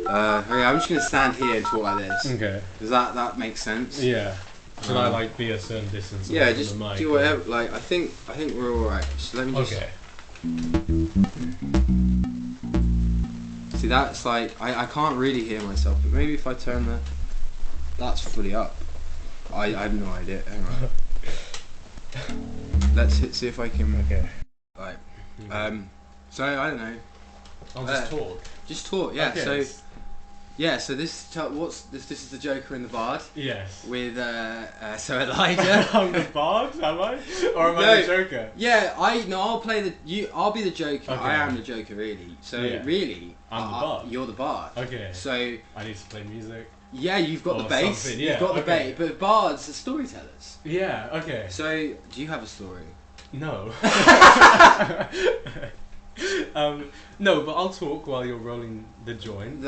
Okay, I'm just gonna stand here and talk like this. Okay. Does that make sense? Yeah. Should I like be a certain distance? Yeah, away just from the mic do whatever. Like I think we're all right. So let me just. Okay. See, that's like I can't really hear myself, but maybe if I turn that's fully up. I have no idea. Hang on. Let's see if I can. Okay. Like, so I don't know. I'll just talk. Just talk, yeah. Okay. So this what's this? This is the Joker and the Bard. Yes. With so Elijah. I'm the Bard, am I? Or am I the Joker? Yeah, I'll play I'll be the Joker. Okay. I am the Joker, really. So really, I'm the Bard. You're the Bard. Okay. So I need to play music. Yeah, you've got the bass. Something. Yeah, you've got the bass, but bards are storytellers. Yeah. Okay. So do you have a story? No. No, but I'll talk while you're rolling the joint.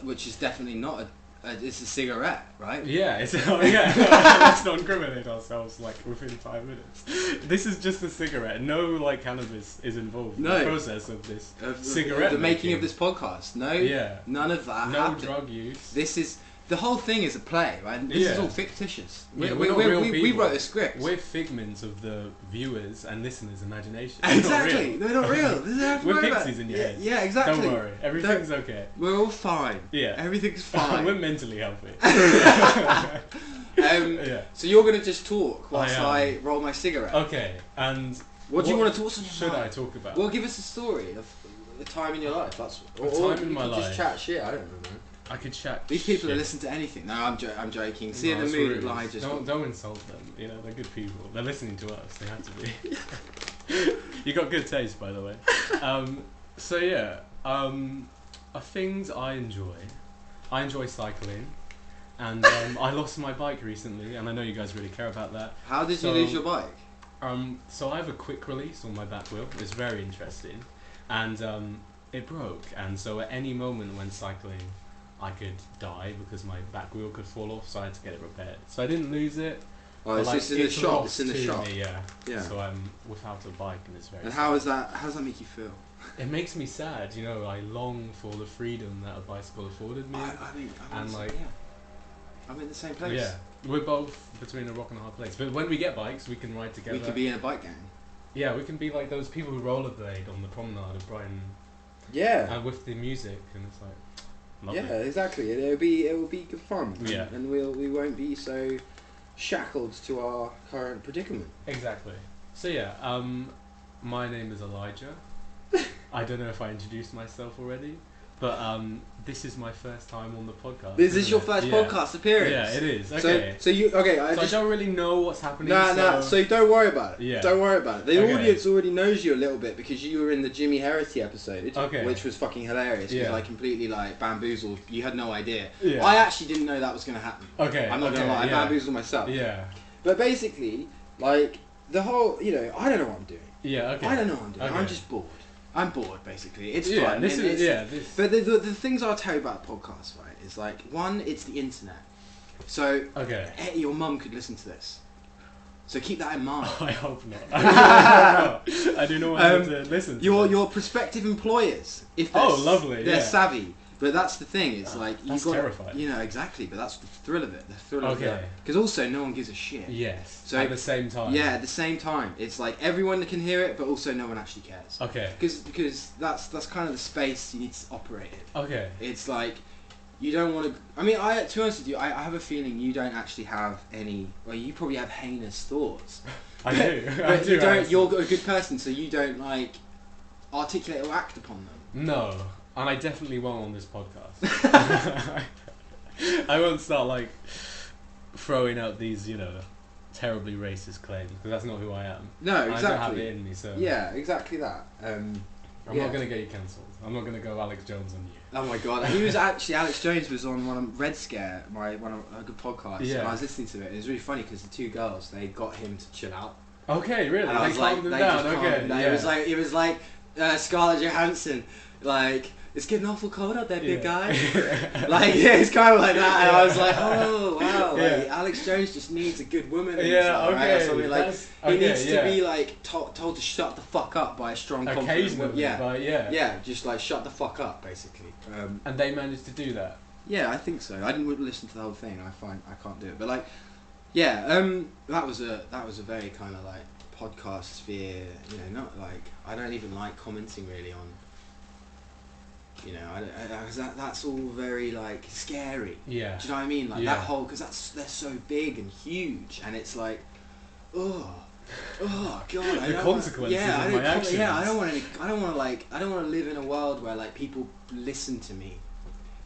Which is definitely not it's a cigarette, right? Yeah, let's not incriminate ourselves like within 5 minutes. This is just a cigarette. No like cannabis is involved in the process of this cigarette. The making of this podcast. No. Yeah. None of that. No drug use. This is. The whole thing is a play, right? This is all fictitious. We're not real people. We wrote a script. We're figments of the viewers' and listeners' imagination. Exactly. They're not real. We're pixies in your head. Yeah, exactly. Don't worry. Everything's okay. We're all fine. Yeah. Everything's fine. We're mentally healthy. So you're going to just talk whilst I roll my cigarette. Okay. And what do you want to talk about? Should I talk about? Well, give us a story of a time in your life. That's time in my life. Just chat shit. I don't know. I could chat. These people are listening to anything. No, I'm joking. See, in the mood, Elijah. Don't insult them. You know, they're good people. They're listening to us. They have to be. You got good taste, by the way. So yeah, things I enjoy. I enjoy cycling, and I lost my bike recently, and I know you guys really care about that. How did you lose your bike? So I have a quick release on my back wheel. It's very interesting, and it broke, and so at any moment when cycling, I could die because my back wheel could fall off, so I had to get it repaired. So I didn't lose it. Oh, it's just in the shop. It's in the shop. Yeah. So I'm without a bike, and it's very. And sad. how does that make you feel? It makes me sad. You know, I long for the freedom that a bicycle afforded me. I'm in the same place. Yeah, we're both between a rock and a hard place. But when we get bikes, we can ride together. We could be in a bike gang. Yeah, we can be like those people who rollerblade on the promenade of Brighton. Yeah. With the music, and it's like. Lovely. Yeah, exactly. It will be good fun. Yeah. And we won't be so shackled to our current predicament. Exactly. So yeah, my name is Elijah. I don't know if I introduced myself already, but this is my first time on the podcast. This is your first podcast appearance. Yeah, it is. Okay. So I don't really know what's happening. So don't worry about it. Yeah. Don't worry about it. The audience already knows you a little bit because you were in the Jimmy Herity episode, which was fucking hilarious. Because I completely bamboozled. You had no idea. Yeah. I actually didn't know that was going to happen. Okay. I'm not gonna lie. I bamboozled myself. Yeah. But basically, the whole, I don't know what I'm doing. Yeah. Okay. I don't know what I'm doing. Okay. I'm just bored. I'm bored, basically. It's fun. But the things I'll tell you about podcasts, right, is like, one, it's the internet. So, your mum could listen to this. So keep that in mind. I hope not. I do not want to listen to your prospective employers, if they're savvy. But that's the thing, it's like... That's terrifying. Exactly, but that's the thrill of it. The thrill of it. Because also, no one gives a shit. Yes, so at the same time. Yeah, at the same time. It's like, everyone can hear it, but also no one actually cares. Okay. Because that's kind of the space you need to operate in. Okay. It's like, you don't want to... I mean, to be honest with you, I have a feeling you don't actually have any... Well, you probably have heinous thoughts. I do. But you're a good person, so you don't, articulate or act upon them. No. And I definitely won't on this podcast. I won't start throwing out these, terribly racist claims because that's not who I am. No, exactly. I don't have it in me, so. Yeah, exactly that. I'm not gonna get you cancelled. I'm not gonna go Alex Jones on you. Oh my god, he was actually Alex Jones was on one of Red Scare, a good podcast, and I was listening to it. And it was really funny because the two girls they got him to chill out. Okay, really? And I was like, calmed him down. Okay, it was like Scarlett Johansson, it's getting awful cold out there, big Yeah. guy. Like, yeah, it's kind of like that. And I was like, oh, wow. Yeah. Like, Alex Jones just needs a good woman in his Yeah, life, right? Or okay. something. Like, That's- he okay, needs to yeah. be, like, told to shut the fuck up by a strong, confident woman. Occasionally, Yeah. but yeah. Yeah, just, like, shut the fuck up, basically. And they managed to do that. Yeah, I think so. I didn't listen to the whole thing. I can't do it. But, like, yeah, that was a very kind of, like, podcast sphere, you know, not like, I don't even like commenting really on, you know, that's all very like scary. Yeah. Do you know what I mean? Like Yeah. that whole, because they're so big and huge, and it's like, oh god, I The don't consequences want, yeah, of my actions. yeah, I don't want to live in a world where like people listen to me.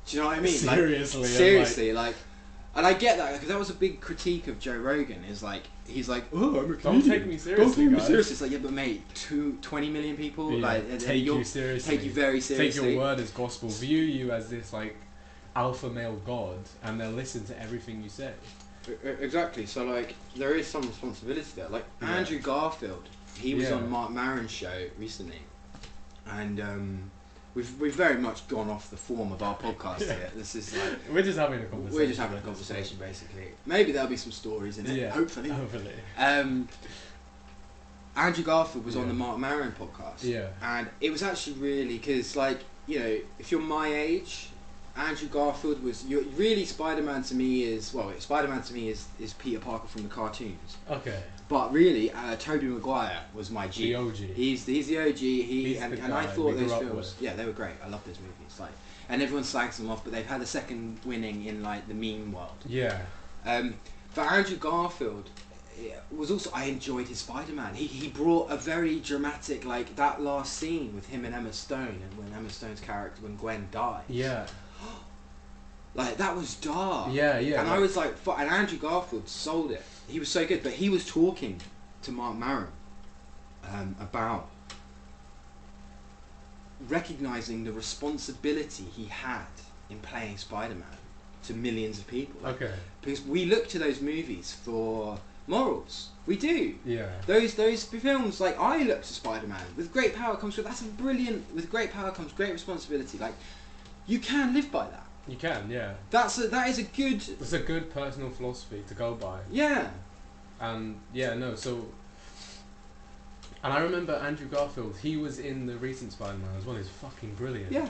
Do you know what I mean? Seriously. Like, seriously, like, and I get that because that was a big critique of Joe Rogan. Is like, he's like, oh, I'm a comedian. Don't take me seriously, Don't take me guys. seriously. It's like, yeah, but mate, 20 million people Yeah, like take you seriously. take you very seriously. Take your word as gospel. View you as this like alpha male god, and they'll listen to everything you say. Exactly. So like, there is some responsibility there. Like Yeah. Andrew Garfield, he was Yeah. on Mark Maron's show recently, and we've very much gone off the form of our podcast Yeah. here. This is like, We're just having a conversation. we're just having a conversation basically. Maybe there'll be some stories in it. Yeah. Hopefully. Hopefully. Andrew Garfield was on Yeah. the Mark Maron podcast. Yeah. And it was actually really, because like, you know, if you're my age, Andrew Garfield was, Spider-Man to me is Peter Parker from the cartoons. Okay. But really, Tobey Maguire was my G. The OG. He's the OG. He's And the I guy thought we those grew up films, with. yeah, they were great. I love those movies. Like, and everyone slags them off, but they've had a second winning in like the meme world. Yeah. For Andrew Garfield, it was also, I enjoyed his Spider-Man. He brought a very dramatic, like that last scene with him and Emma Stone, and when Emma Stone's character, when Gwen died. Yeah. Like, that was dark. Yeah, yeah. And I was like, and Andrew Garfield sold it. He was so good, but he was talking to Mark Maron about recognising the responsibility he had in playing Spider-Man to millions of people. Like, Okay. because we look to those movies for morals. We do. Yeah. Those films, like, I look to Spider-Man. With great power comes with with great power comes great responsibility. Like, you can live by that. You can, yeah. That is a good, It's a good personal philosophy to go by. yeah. And yeah, no, so. And I remember Andrew Garfield, he was in the recent Spider-Man as well. He's fucking brilliant. Yeah.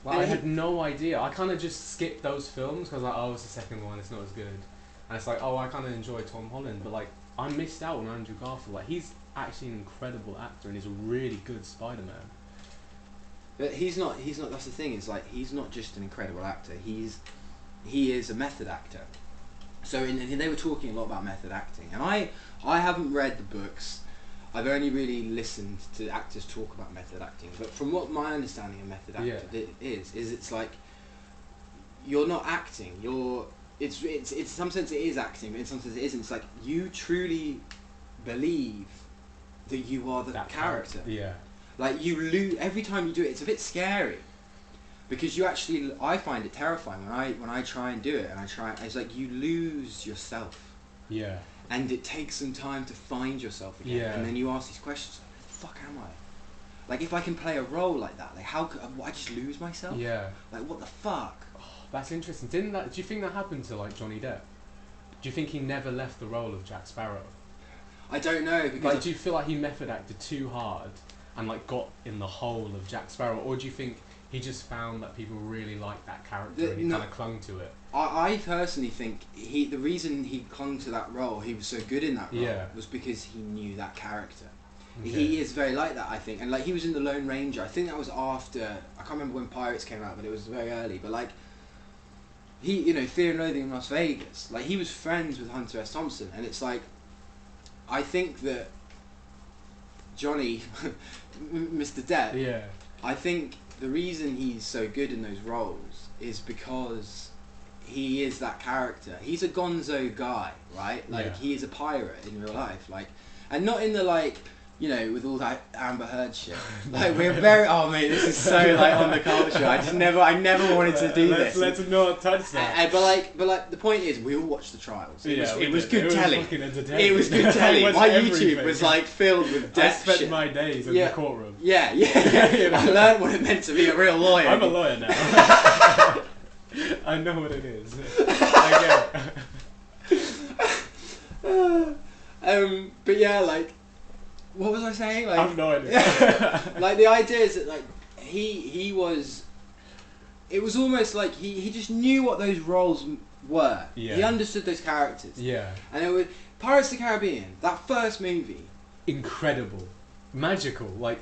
Like, And I he- had no idea. I kind of just skipped those films because, like, oh, it's the second one, it's not as good. And it's like, oh, I kind of enjoy Tom Holland, but like, I missed out on Andrew Garfield. Like, he's actually an incredible actor and he's a really good Spider-Man. But he's not, that's the thing, is like, he's not just an incredible actor, he is a method actor. So they were talking a lot about method acting, and I haven't read the books, I've only really listened to actors talk about method acting, but from what my understanding of method acting is it's like, you're not acting, it's in some sense it is acting, but in some sense it isn't. It's like, you truly believe that you are the That character. Yeah. Like, you lose every time you do it. It's a bit scary because you actually, I find it terrifying when I try and do it, and it's like you lose yourself, Yeah. and it takes some time to find yourself again. Yeah. And then you ask these questions like, "Fuck, am I?" Like, if I can play a role like that, like, how could I just lose myself? Yeah. Like, what the fuck? That's interesting. Do you think that happened to, like, Johnny Depp? Do you think he never left the role of Jack Sparrow? I don't know, because Like, do you feel like he method acted too hard and like got in the hole of Jack Sparrow, or do you think he just found that people really liked that character and he kind of clung to it? I personally think the reason he clung to that role, he was so good in that role, Yeah. was because he knew that character. Okay. He is very like that, I think, and like, he was in The Lone Ranger. I think that was after, I can't remember when Pirates came out, but it was very early. But like, he, you know, Fear and Loathing in Las Vegas, like, he was friends with Hunter S. Thompson, and it's like, I think that Johnny, Mr. Depp, Yeah. I think the reason he's so good in those roles is because he is that character. He's a gonzo guy, right? Like, Yeah. he is a pirate in real life, like, and not in the like, with all that Amber Heard shit. Like we're very. Oh mate, this is so like on the culture. I never wanted to do this. Let's not touch that. But like the point is, we all watched the trials. It was good telly. It was good telly. My everything. YouTube was like filled with death I spent shit. my days in the courtroom. Yeah. I learned what it meant to be a real lawyer. I'm a lawyer now. I know what it is. I get it. But yeah, like, what was I saying? Like, I have no idea. Like the idea is that like he was. It was almost like he just knew what those roles were. Yeah. He understood those characters. Yeah. And it was Pirates of the Caribbean. That first movie. Incredible, magical, like.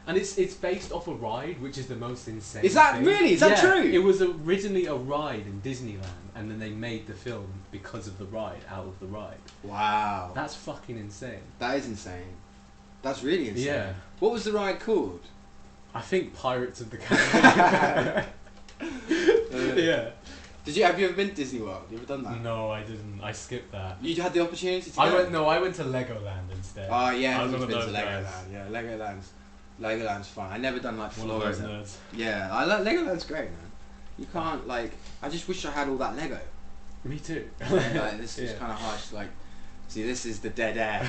And it's based off a ride, which is the most insane Is that thing. really? Is that true? It was originally a ride in Disneyland, and then they made the film because of the ride, out of the ride. Wow. That's fucking insane. That is insane. That's really insane. Yeah. What was the ride called? I think Pirates of the Caribbean. Yeah. Have you ever been to Disney World? You ever done that? No, I didn't. I skipped that. You had the opportunity to go? I went to Legoland instead. Oh yeah, I was one of been those to guys. Legoland. Yeah, Legoland's fun. I never done like One of Florida. those nerds. Yeah, Legoland's great, man. You can't like. I just wish I had all that Lego. Me too. Like this is kind of harsh. Like, see, this is the dead air.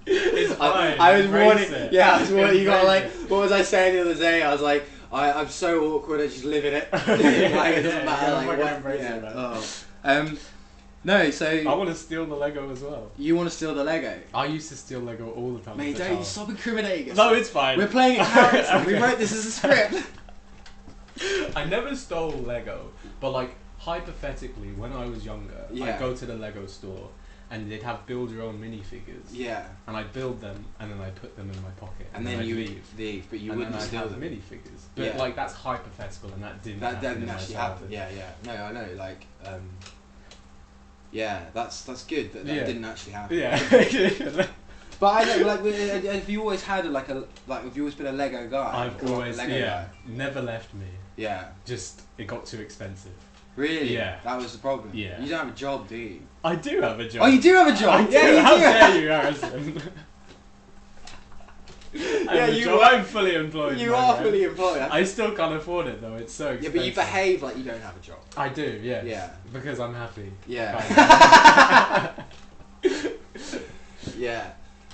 It's fine. I was warning. It. Yeah, I was warning. You got like. It. What was I saying the other day? I was like, I'm so awkward. I just live in it. Like, it doesn't matter. Like, what? Yeah. No, so I want to steal the Lego as well. You want to steal the Lego? I used to steal Lego all the time. Mate, don't you stop incriminating us. No, it's fine. We're playing a character. Okay. We wrote this as a script. I never stole Lego, but like hypothetically, when I was younger, I'd go to the Lego store and they'd have build your own minifigures. Yeah. And I'd build them and then I'd put them in my pocket. And then you leave, but you and wouldn't then I'd steal have them. Minifigures. But like that's hypothetical and that didn't actually happen. Yeah. No, I know. Like, yeah, that's good. That didn't actually happen. Yeah. But I know, like, have you always had have you always been a Lego guy? I've always, never left me. Yeah. Just, it got too expensive. Really? Yeah. That was the problem. Yeah. You don't have a job, do you? I do have a job. Oh, you do have a job? I do. How dare you, Harrison? I'm fully employed. You are fully employed. I still can't afford it though. It's so expensive. Yeah, but you behave like you don't have a job. I do. Yes. Yeah. Because I'm happy. Yeah. Yeah.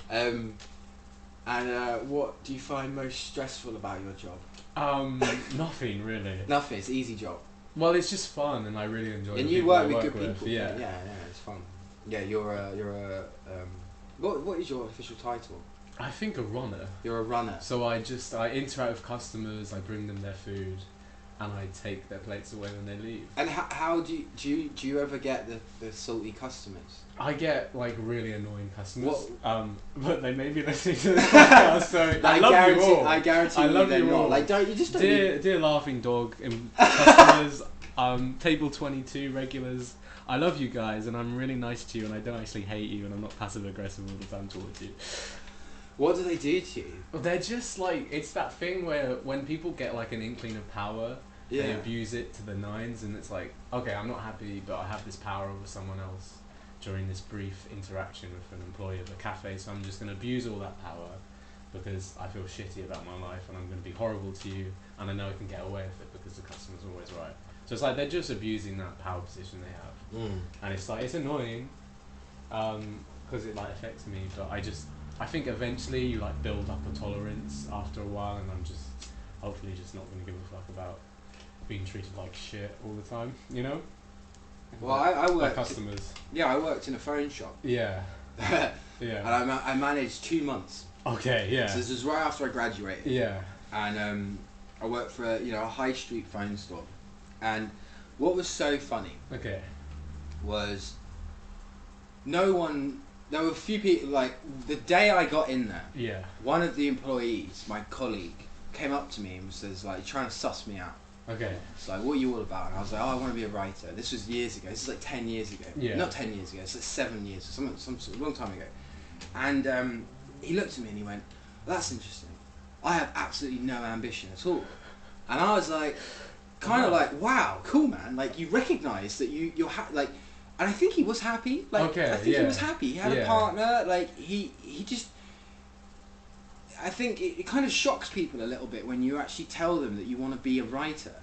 And what do you find most stressful about your job? Nothing really. Nothing. It's an easy job. Well, it's just fun, and I really enjoy. And the you people work I with work good people. Yeah. Yeah, it's fun. Yeah, you're a what is your official title? I think a runner. You're a runner. So I interact with customers. I bring them their food, and I take their plates away when they leave. And how do you ever get the salty customers? I get like really annoying customers. What? But they may be listening to this podcast, so I love you all. I guarantee I love they're you not. all. Like, don't you just don't dear laughing dog customers, table 22 regulars. I love you guys, and I'm really nice to you, and I don't actually hate you, and I'm not passive aggressive all the time towards you. What do they do to you? Well, they're just like, it's that thing where when people get like an inkling of power, they abuse it to the nines, and it's like, okay, I'm not happy, but I have this power over someone else during this brief interaction with an employee of a cafe, so I'm just going to abuse all that power because I feel shitty about my life, and I'm going to be horrible to you, and I know I can get away with it because the customer's always right. So it's like they're just abusing that power position they have, and it's like, it's annoying because it like affects me, but I think eventually you like build up a tolerance after a while, and I'm just hopefully just not going to give a fuck about being treated like shit all the time, you know? Well, I worked. Customers. Yeah, I worked in a phone shop. Yeah. Yeah. And I managed 2 months. Okay. Yeah. So this was right after I graduated. Yeah. And I worked for a high street phone store. And what was so funny? Okay. Was no one. There were a few people. Like the day I got in there. Yeah. One of the employees, my colleague, came up to me and says like, trying to suss me out. Okay. It's like, what are you all about? And I was like, oh, I want to be a writer. This was years ago. This is like 10 years ago. Yeah. Not 10 years ago. It's like 7 years. Some sort of long time ago. And he looked at me and he went, well, that's interesting. I have absolutely no ambition at all. And I was like, kind of like, wow, cool, man. Like, you recognise that you're and I think he was happy. Like, okay, I think he was happy. He had a partner. Like, he just... I think it kind of shocks people a little bit when you actually tell them that you want to be a writer.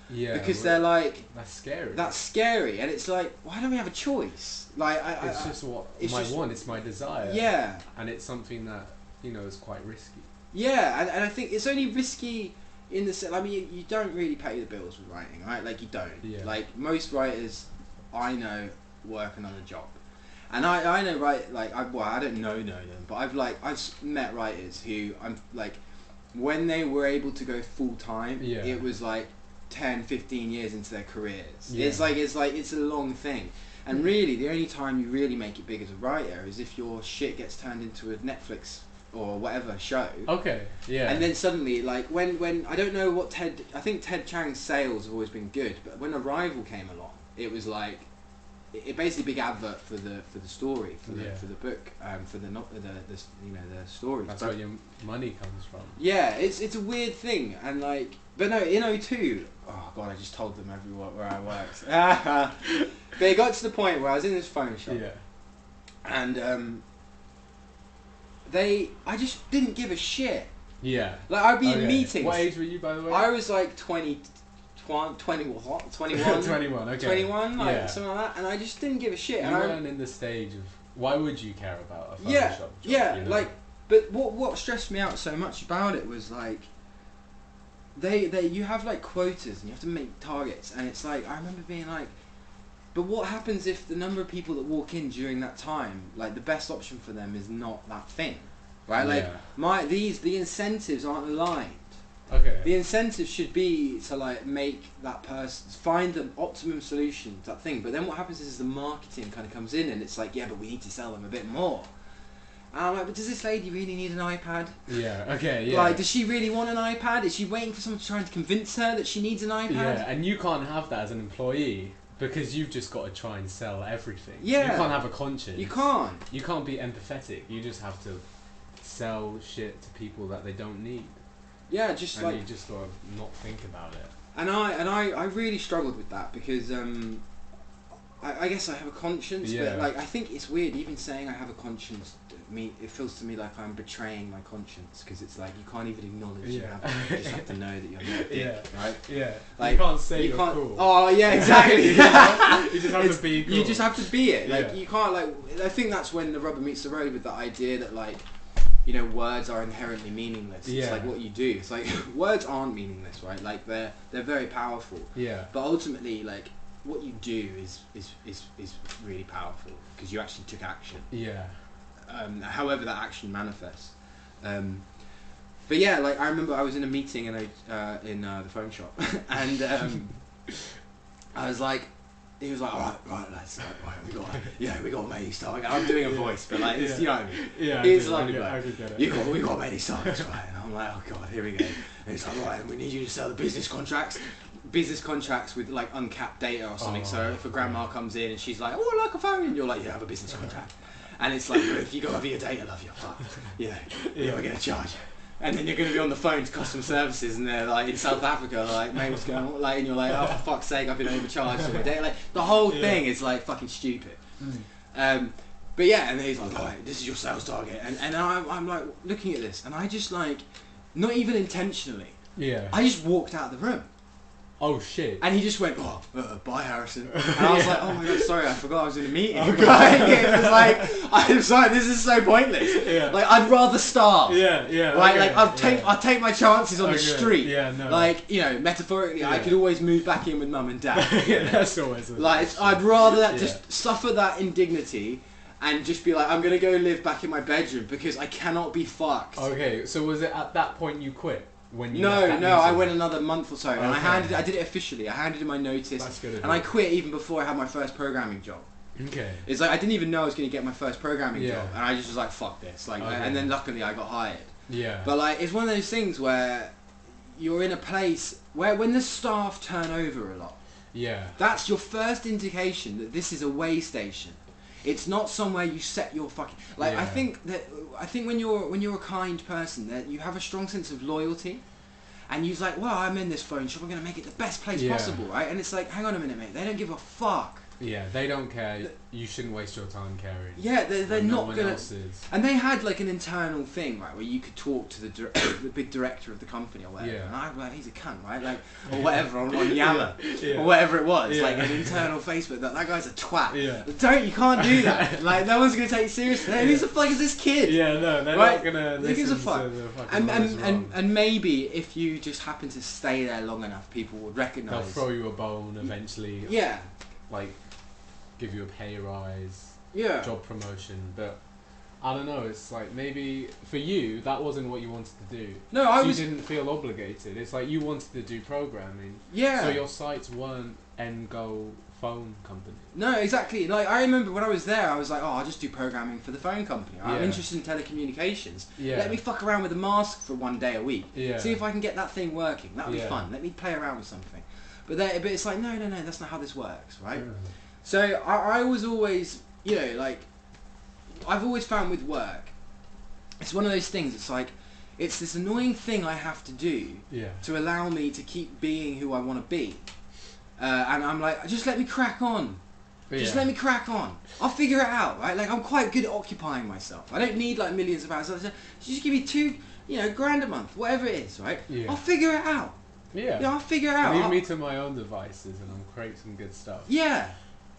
Yeah. Because they're like, that's scary. That's scary, and it's like, why don't we have a choice? Like, it's just what I want. It's my desire. Yeah. And it's something that is quite risky. Yeah, and I think it's only risky in the sense. I mean, you don't really pay the bills with writing, right? Like you don't. Yeah. Like most writers, I know, work another job, and I know I don't know them, but I've met writers who I'm like, when they were able to go full time, it was like 10, 15 years into their careers. Yeah. It's a long thing. And really, the only time you really make it big as a writer is if your shit gets turned into a Netflix or whatever show. Okay, yeah. And then suddenly, like, when I don't know what I think Ted Chiang's sales have always been good, but when Arrival came along, it was like, it basically big advert for the story, for the book, for the stories. That's where your money comes from. Yeah, it's a weird thing, and like, but no, in O2, oh god, I just told them where I worked. But it got to the point where I was in this phone shop, and I just didn't give a shit. Yeah. Like I'd be in meetings. What age were you, by the way? I was like 21, 21, okay. 21, like something like that, and I just didn't give a shit. You weren't in the stage of why would you care about a phone shop job? Yeah, like, but what stressed me out so much about it was like, you have like quotas and you have to make targets, and it's like, I remember being like, but what happens if the number of people that walk in during that time, like the best option for them is not that thing, right? Like the incentives aren't aligned. Okay. The incentive should be to like make that person find the optimum solution to that thing. But then what happens is the marketing kind of comes in, and it's like, yeah, but we need to sell them a bit more. And I'm like, but does this lady really need an iPad? Yeah. Okay. Yeah. Like, does she really want an iPad? Is she waiting for someone to try and convince her that she needs an iPad? Yeah, and you can't have that as an employee because you've just got to try and sell everything. Yeah. You can't have a conscience. You can't. You can't be empathetic. You just have to sell shit to people that they don't need. Yeah, just and you just gotta not think about it. And I really struggled with that because I guess I have a conscience, but like I think it's weird even saying I have a conscience. It feels to me like I'm betraying my conscience because it's like you can't even acknowledge you have it. You just have to know that you're not a dick, right? Yeah. Like, you can't say you're cool. Oh yeah, exactly. You just have to be cool. You just have to be it. Like you can't like. I think that's when the rubber meets the road with the idea that like, words are inherently meaningless. It's like what you do. It's like words aren't meaningless, right? Like they're very powerful. Yeah. But ultimately, like what you do is really powerful because you actually took action. Yeah. However that action manifests. But yeah, like I remember I was in a meeting in the phone shop, and I was like. He was like, right, lads, right, we got to make these targets. I'm doing a voice, but like, it's, you know what I mean? Yeah, it's I get it. We got to make these targets, right? And I'm like, oh god, here we go. And he's like, right, we need you to sell the business contracts with like uncapped data or something. So if a grandma comes in and she's like, oh, I like a phone, and you're like, yeah, have a business contract. And it's like, if you got to have your data, love, you're fucked. We're going to charge you. And then you're going to be on the phone to customer services, and they're like in South Africa, like, mate, what's going on? Like, and you're like, oh, for fuck's sake, I've been overcharged for my data. Like, the whole thing is like fucking stupid. But yeah, and he's like, right, this is your sales target, and I'm like looking at this, and I just like, not even intentionally, I just walked out of the room. Oh shit! And he just went, bye, Harrison. And I was like, oh my god, sorry, I forgot I was in a meeting. It was like, I'm sorry, this is so pointless. Yeah. Like, I'd rather starve. Yeah. Right, okay, like I'll take my chances on the street. Yeah, no. Like, metaphorically, I could always move back in with mum and dad. That's always. Like, I'd rather just suffer that indignity. And just be like, I'm gonna go live back in my bedroom because I cannot be fucked. Okay, so was it at that point you quit? No, I went another month or so, and I did it officially. I handed in my notice, That's good, and I quit even before I had my first programming job. Okay. It's like I didn't even know I was going to get my first programming job, and I just was like, fuck this. Like, and then luckily I got hired. Yeah. But like, it's one of those things where you're in a place where when the staff turn over a lot, that's your first indication that this is a way station. It's not somewhere you set your fucking I think when you're a kind person that you have a strong sense of loyalty, and you're like, well, I'm in this phone shop, I'm gonna make it the best place possible, right? And it's like, hang on a minute, mate, they don't give a fuck Yeah, they don't care. You shouldn't waste your time caring. Yeah, they're no not one gonna. else is. And they had like an internal thing, right, where you could talk to the big director of the company or whatever. Yeah. And I'd be like, he's a cunt, right? Like, or whatever on Yammer Yeah. or whatever it was, Yeah. like an internal Facebook. That guy's a twat. Yeah. You can't do that. Like, no one's gonna take you seriously. Hey, who the fuck is this kid? Yeah, no, they're Right? not gonna Who gives listen a fuck? to the fucking And maybe if you just happen to stay there long enough, people would they'll recognise. throw you a bone eventually. Yeah. Like, give you a pay rise, Yeah. job promotion, but I don't know. It's like maybe for you that wasn't what you wanted to do. No, You didn't feel obligated. It's like you wanted to do programming. Yeah. So your sites weren't end goal phone company. No, exactly. Like, I remember when I was there, I was like, oh, I'll just do programming for the phone company. I'm Yeah. interested in telecommunications. Yeah. Let me fuck around with a mask for one day a week. Yeah. See if I can get that thing working. That'll be Yeah. fun. Let me play around with something. But it's like, no, that's not how this works, right? Yeah. So I was always, like, I've always found with work, it's one of those things, it's like, it's this annoying thing I have to do Yeah. to allow me to keep being who I want to be. And I'm like, just let me crack on. Just let me crack on. I'll figure it out, right? Like, I'm quite good at occupying myself. I don't need like millions of hours. Just give me $2,000 a month, whatever it is, right? Yeah. I'll figure it out. Yeah. I'll figure it out. Leave me to my own devices and I'll create some good stuff. Yeah.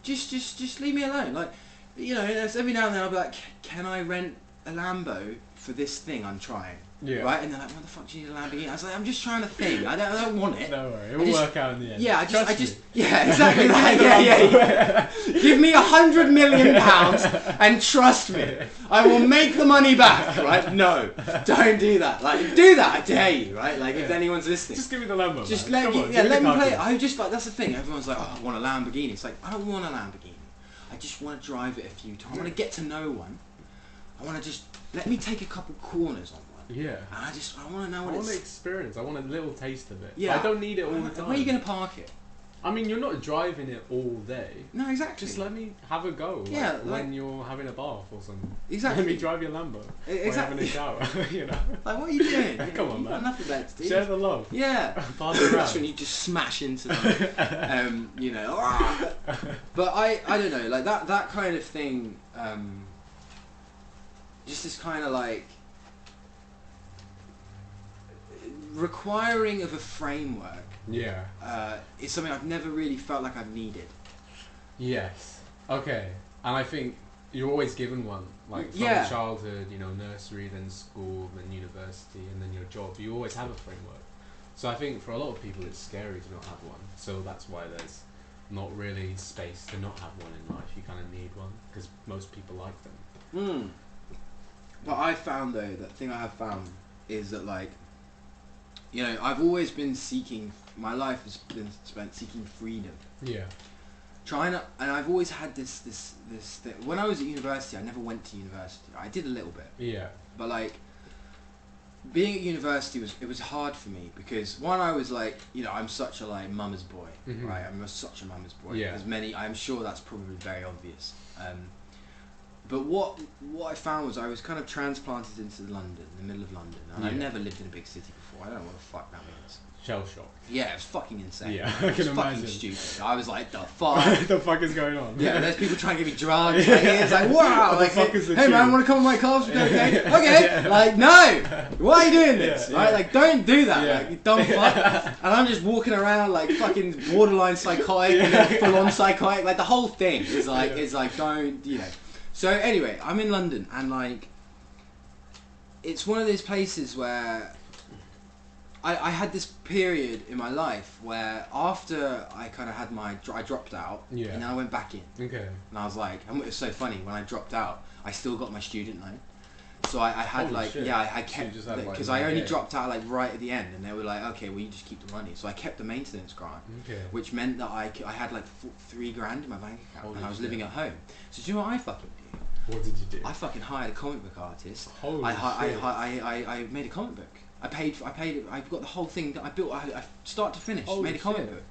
Just leave me alone. Like, every now and then I'll be like, can I rent a Lambo for this thing I'm trying? Yeah. Right? And they're like, what the fuck do you need a Lamborghini? I was like, I'm just trying to think. I don't want it. Don't worry, it will work out in the end. Yeah, Trust me. yeah, exactly that. Yeah. Give me £100 million and trust me, I will make the money back. Right? No, don't do that. Like, do that, I dare you. Right? Like, if anyone's listening, Just give me the Lambo. just man. let me play it. I just like, that's the thing. Everyone's like, oh, I want a Lamborghini. It's like, I don't want a Lamborghini. I just want to drive it a few times. I want to get to know one. I want to just let me take a couple corners on one. Yeah. And I want to know I what want the it's. experience. I want a little taste of it. Yeah. I don't need it all the time. Where are you going to park it? I mean, you're not driving it all day. No, exactly. Just let me have a go. Like, Yeah, when you're having a bath or something. Exactly. Let me drive your Lambo. Exactly. Or having a shower. Like, what are you doing? Come on, You've got man. nothing better to do. Share the love. Yeah. Pass it That's when around. you just smash into them. But I don't know, like that kind of thing. Just this kind of like requiring of a framework. Yeah. Is something I've never really felt like I've needed. Yes. Okay. And I think you're always given one. Like from Yeah. childhood, nursery, then school, then university, and then your job. You always have a framework. So I think for a lot of people it's scary to not have one. So that's why there's not really space to not have one in life. You kind of need one because most people like them. But I found though, that thing I have found is that like, I've always been seeking, my life has been spent seeking freedom. Yeah. And I've always had this thing. When I was at university, I never went to university. I did a little bit. Yeah. But like, being at university was hard for me because one, I was like, I'm such a like mama's boy, right? I'm such a mama's boy. Yeah. I'm sure that's probably very obvious. But what I found was I was kind of transplanted into London, the middle of London, and I've never lived in a big city before. I don't know what the fuck that means. Shell shock. Yeah, it was fucking insane. Yeah, It I was can fucking imagine. stupid. I was like, the fuck? What the fuck is going on? Yeah, there's people trying to give me drugs. Like, it's like, wow. What Like, the fuck is the hey man, tune? want to come on my clubs? Okay. Okay. Yeah. Like, no. Why are you doing this? Yeah, Right? yeah. Like, don't do that. Yeah. Like, you dumb fuck. And I'm just walking around like fucking borderline psychotic, and then full on psychotic. Like, the whole thing is like, don't, So anyway, I'm in London, and like, it's one of those places where I had this period in my life where after I kind of had I dropped out, and then I went back in. Okay. And I was like, and it was so funny, when I dropped out, I still got my student loan. So I had Holy like, shit. I kept, So you just had, like, because I only okay. dropped out like right at the end, and they were like, okay, well you just keep the money. So I kept the maintenance grant, Okay. which meant that I had like $3,000 in my bank account, Holy and I was shit. living at home. So do you know what I fucking did? What did you do? I fucking hired a comic book artist. Holy I made a comic book. I paid it. I've got the whole thing that I built. I start to finish. Holy made a comic shit. book.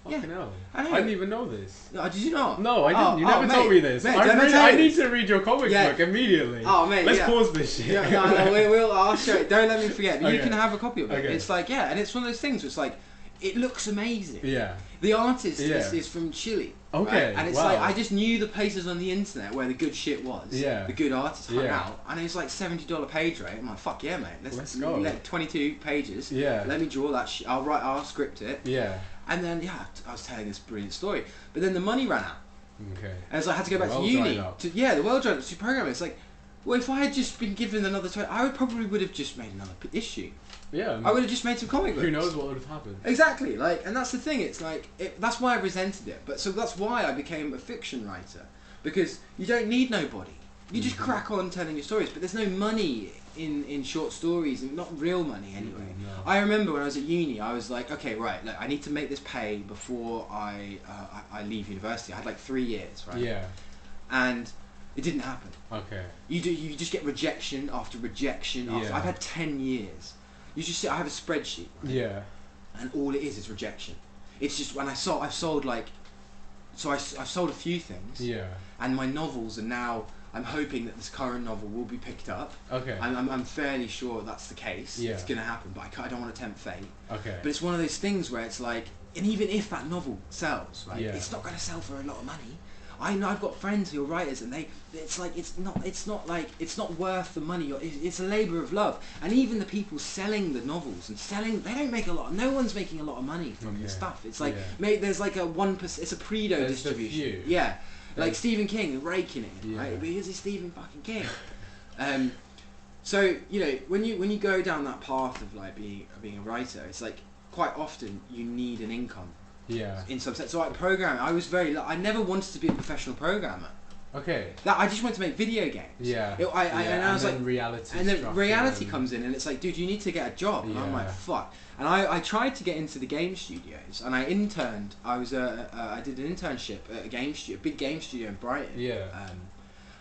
Fucking hell. I know. I didn't even know this. Oh, did you not? No, I didn't. You never mate, told me this. Mate, I did I tell I you need this? to read your comic Yeah. book immediately. Oh mate, Let's pause this shit. Yeah, no, I'll show it. Don't let me forget. You Okay. can have a copy of it. Okay. It's like, and it's one of those things. It's like, it looks amazing. Yeah. The artist is from Chile. Okay. Right? And it's like I just knew the places on the internet where the good shit was. Yeah. The good artists hung out, and it was like $70 page rate. I'm like, fuck yeah, mate. Let's go. Let 22 pages. Yeah. Let me draw that shit. I'll script it. Yeah. And then I was telling this brilliant story, but then the money ran out. Okay. And so I had to go back to uni. The world dried up to program. It's like, well, if I had just been given another 20, I would have just made another issue. Yeah. I would have just made some comic books. Who knows what would have happened? Exactly. Like, and that's the thing. It's like that's why I resented it. But so that's why I became a fiction writer, because you don't need nobody. You just crack on telling your stories. But there's no money in short stories, and not real money anyway. No. I remember when I was at uni, I was like, okay, right, look, I need to make this pay before I leave university. I had like 3 years, right? Yeah. And it didn't happen. Okay. You just get rejection after rejection after. I've had 10 years. You just I have a spreadsheet. Right? Yeah. And all it is rejection. It's just when I've sold like, so I've sold a few things. Yeah. And my novels are now. I'm hoping that this current novel will be picked up. Okay. I'm fairly sure that's the case. Yeah. It's gonna happen, but I don't want to tempt fate. Okay. But it's one of those things where it's like, and even if that novel sells, right, Yeah. it's not gonna sell for a lot of money. I know I've got friends who are writers, and it's not worth the money. It's a labour of love, and even the people selling the novels they don't make a lot. No one's making a lot of money from the stuff. It's like there's like a 1%. It's a Predo distribution. Yeah, like Stephen King raking it, right? Because it's Stephen fucking King. So when you go down that path of like being a writer, it's like quite often you need an income. Yeah. In some sense, so like programming, I never wanted to be a professional programmer. Okay. I just wanted to make video games. Yeah. And I was like, reality. And then reality comes in, and it's like, dude, you need to get a job. And I'm like, fuck. And I tried to get into the game studios, and I interned. I did an internship at a big game studio in Brighton. Yeah.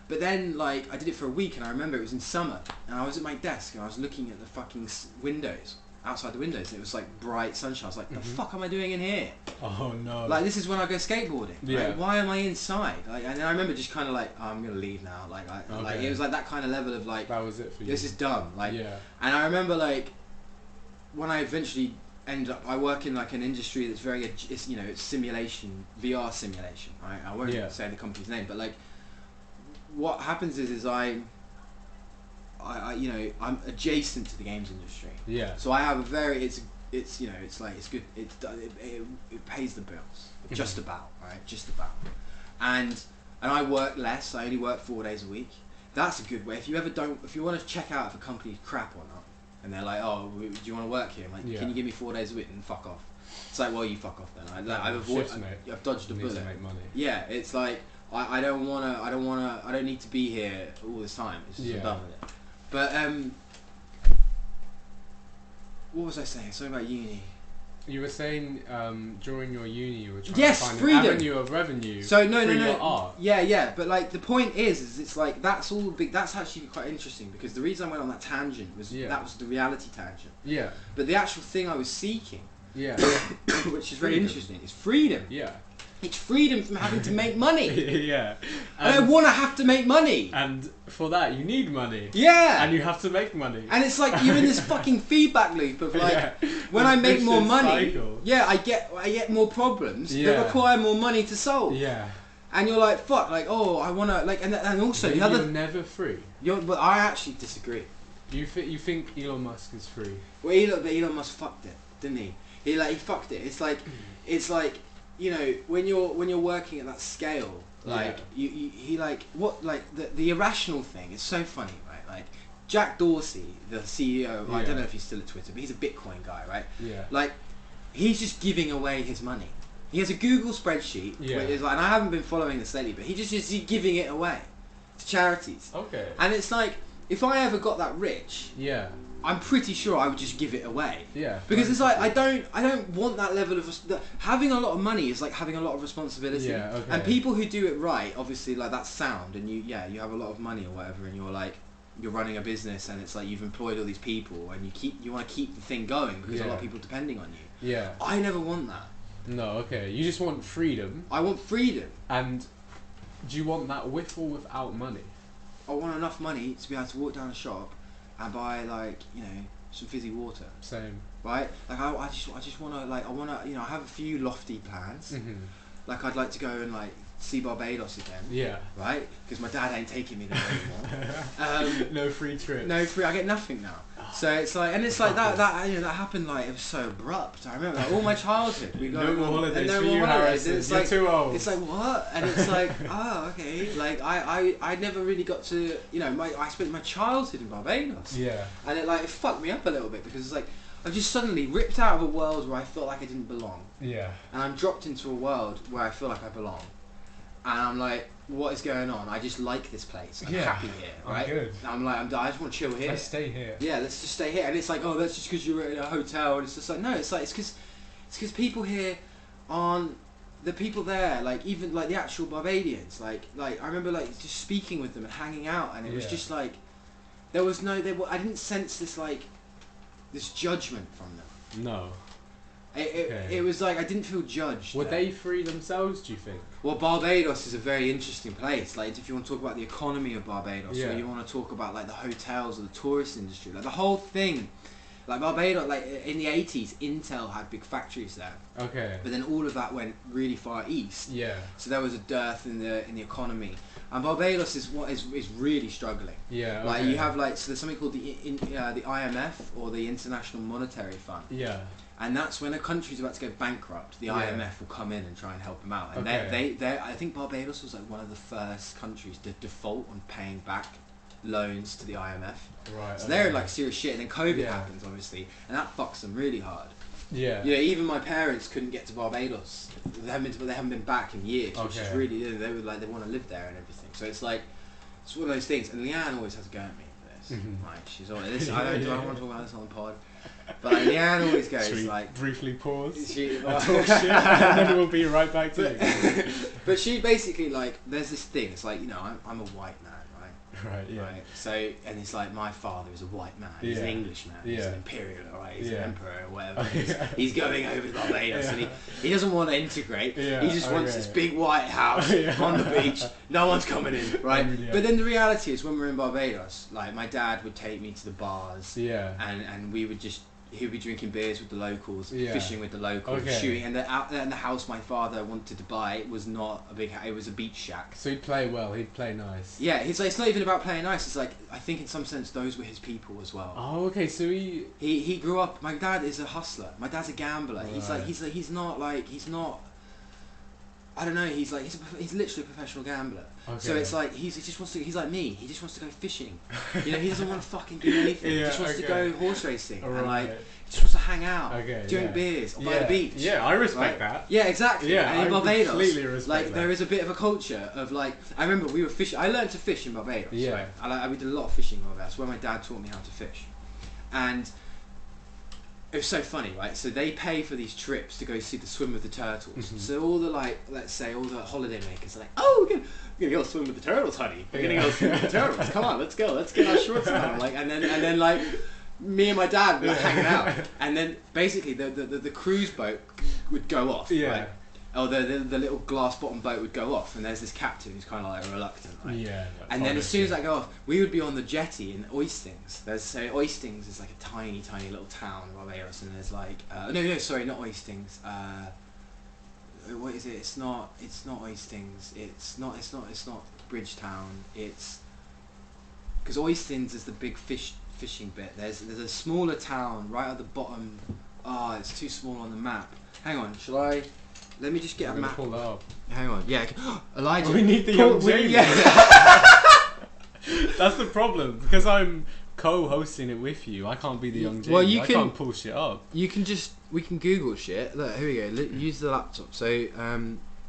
But then like I did it for a week, and I remember it was in summer, and I was at my desk, and I was looking at the fucking windows. Outside the windows, and it was like bright sunshine. I was like, the fuck am I doing in here? Oh no. Like, this is when I go skateboarding. Yeah. Like, why am I inside? Like, and then I remember just kind of like, oh, I'm gonna leave now. Like, like it was like that kind of level of like, that was it for you. This is dumb. Like, yeah. And I remember like when I eventually ended up, I work in like an industry that's very, it's simulation, VR simulation. Right? I won't say the company's name, but like, what happens is I'm adjacent to the games industry. Yeah. So I have a very it's good. It pays the bills just about, right? Just about. And I work less. I only work 4 days a week. That's a good way. If you want to check out if a company's crap or not, and they're like, oh, do you want to work here? I'm like, can you give me 4 days a week? And fuck off. It's like, well, you fuck off then. I've dodged a bullet. To make money. Yeah, it's like I don't need to be here all this time. It's just I'm done with it. But what was I saying? Something about uni. You were saying during your uni you were trying to find freedom. an avenue of revenue. So your art. Yeah. But like the point is it's like that's all big. That's actually quite interesting because the reason I went on that tangent was that was the reality tangent. Yeah. But the actual thing I was seeking. Yeah. Which is very interesting. Is freedom. Yeah. It's freedom from having to make money. Yeah. I don't want to have to make money. And for that, you need money. Yeah. And you have to make money. And it's like you're in this fucking feedback loop of like, when I make more money, cycle. I get more problems that require more money to solve. Yeah. And you're like, fuck, like, oh, I want to, like, and also Maybe you're never free. But I actually disagree. You think Elon Musk is free? Well, Elon Musk fucked it, didn't he? He fucked it. It's like. When you're working at that scale, like he like what like the irrational thing is so funny, right? Like Jack Dorsey, the CEO, I don't know if he's still at Twitter, but he's a Bitcoin guy, right? Yeah. Like he's just giving away his money. He has a Google spreadsheet, where it's like, and I haven't been following this lately, but he's giving it away to charities. Okay. And it's like, if I ever got that rich, I'm pretty sure I would just give it away. Yeah. Because it's like I don't want that level of having a lot of money is like having a lot of responsibility. Yeah. Okay. And people who do it right, obviously, like that's sound, and you have a lot of money or whatever, and you're running a business, and it's like you've employed all these people, and you want to keep the thing going because a lot of people depending on you. Yeah. I never want that. No. Okay. You just want freedom. I want freedom. And do you want that with or without money? I want enough money to be able to walk down a shop and buy some fizzy water. Same. right? Like I just want to like I have a few lofty plans. Like I'd like to go and like see Barbados again. Yeah. Right? Because my dad ain't taking me there anymore. No free trips. No free. I get nothing now. So it's like, and it's like that happened like it was so abrupt. I remember like, all my childhood. We got no more holidays for you, holidays. Harrison. It's You're like, too old. It's like what? And it's like okay. Like I never really got to I spent my childhood in Barbados. Yeah. And it fucked me up a little bit because it's like I've just suddenly ripped out of a world where I felt like I didn't belong. Yeah. And I'm dropped into a world where I feel like I belong. And I'm like, what is going on? I just like this place. I'm happy here, right? I'm good. I just want to chill here. Let's stay here. Yeah, let's just stay here. And it's like, oh, that's just because you're in a hotel. And it's just like, no, it's because people here aren't the people there. Like even like the actual Barbadians. Like I remember like just speaking with them and hanging out, and it was just like I didn't sense this judgment from them. No. It was like I didn't feel judged. Were they free themselves, do you think? Well, Barbados is a very interesting place. Like, if you want to talk about the economy of Barbados, or you want to talk about like the hotels or the tourist industry, like the whole thing, like Barbados, like in the 80s, Intel had big factories there. Okay. But then all of that went really far east. Yeah. So there was a dearth in the economy, and Barbados is really struggling. Yeah. Okay. Like you have so there's something called the IMF or the International Monetary Fund. Yeah. And that's when a country's about to go bankrupt, the IMF will come in and try and help them out. And I think Barbados was like one of the first countries to default on paying back loans to the IMF. Right. So they're in like serious shit. And then COVID happens, obviously, and that fucks them really hard. Yeah. Even my parents couldn't get to Barbados. They haven't been back in years, which is really they want to live there and everything. So it's like it's one of those things. And Leanne always has a go at me for this. Like she's always I don't want to talk about this on the pod. But like, Leanne always goes like briefly pause and talk shit, and then we'll be right back to you. But she basically there's this thing. It's like I'm a white man, right? Right. Yeah. Right. So and it's like my father is a white man. He's an English man. He's an imperial, right? He's an emperor or whatever. He's going over to Barbados and he doesn't want to integrate. He just wants this big white house on the beach. No one's coming in, right? But then the reality is when we're in Barbados, like my dad would take me to the bars. Yeah. And we would just. He would be drinking beers with the locals, fishing with the locals, shooting. And the house my father wanted to buy was not a big house, it was a beach shack. So he'd play well, he'd play nice. Yeah, it's not even about playing nice, it's like, I think in some sense those were his people as well. Oh, okay, so he grew up, my dad is a hustler, my dad's a gambler. Right. He's not, I don't know, he's literally a professional gambler. Okay. So it's like he just wants to. He's like me. He just wants to go fishing. He doesn't want to fucking do anything. He just wants to go horse racing and he just wants to hang out, drink beers by the beach. Yeah, I respect that. Yeah, exactly. Yeah, and in Barbados, completely respect that. There is a bit of a culture of I remember we were fishing. I learned to fish in Barbados. Yeah. Right? We did a lot of fishing over there. That's where my dad taught me how to fish, and. It was so funny, right? So they pay for these trips to go see the swim with the turtles. So all the let's say all the holiday makers are like, oh, we're gonna go swim with the turtles, honey. We're gonna go swim with the turtles. Come on, let's go. Let's get our shorts on. And then me and my dad were hanging out, and then basically the cruise boat would go off. Yeah. Right? Or the little glass bottom boat would go off, and there's this captain who's kind of reluctant, right? Yeah. And then as soon as that go off, we would be on the jetty in Oistins. Oistins is like a tiny little town in Barbados, and there's sorry, not Oistins. What is it? It's not Oistins. It's not Bridgetown. It's because Oistins is the big fishing bit. There's a smaller town right at the bottom. It's too small on the map. Hang on, shall I? Let me just get a map. Pull that up. Hang on. Yeah. Elijah. We need the young James. That's the problem. Because I'm co-hosting it with you, I can't be the young James. Well, I can't pull shit up. We can Google shit. Look, here we go. Use the laptop. So,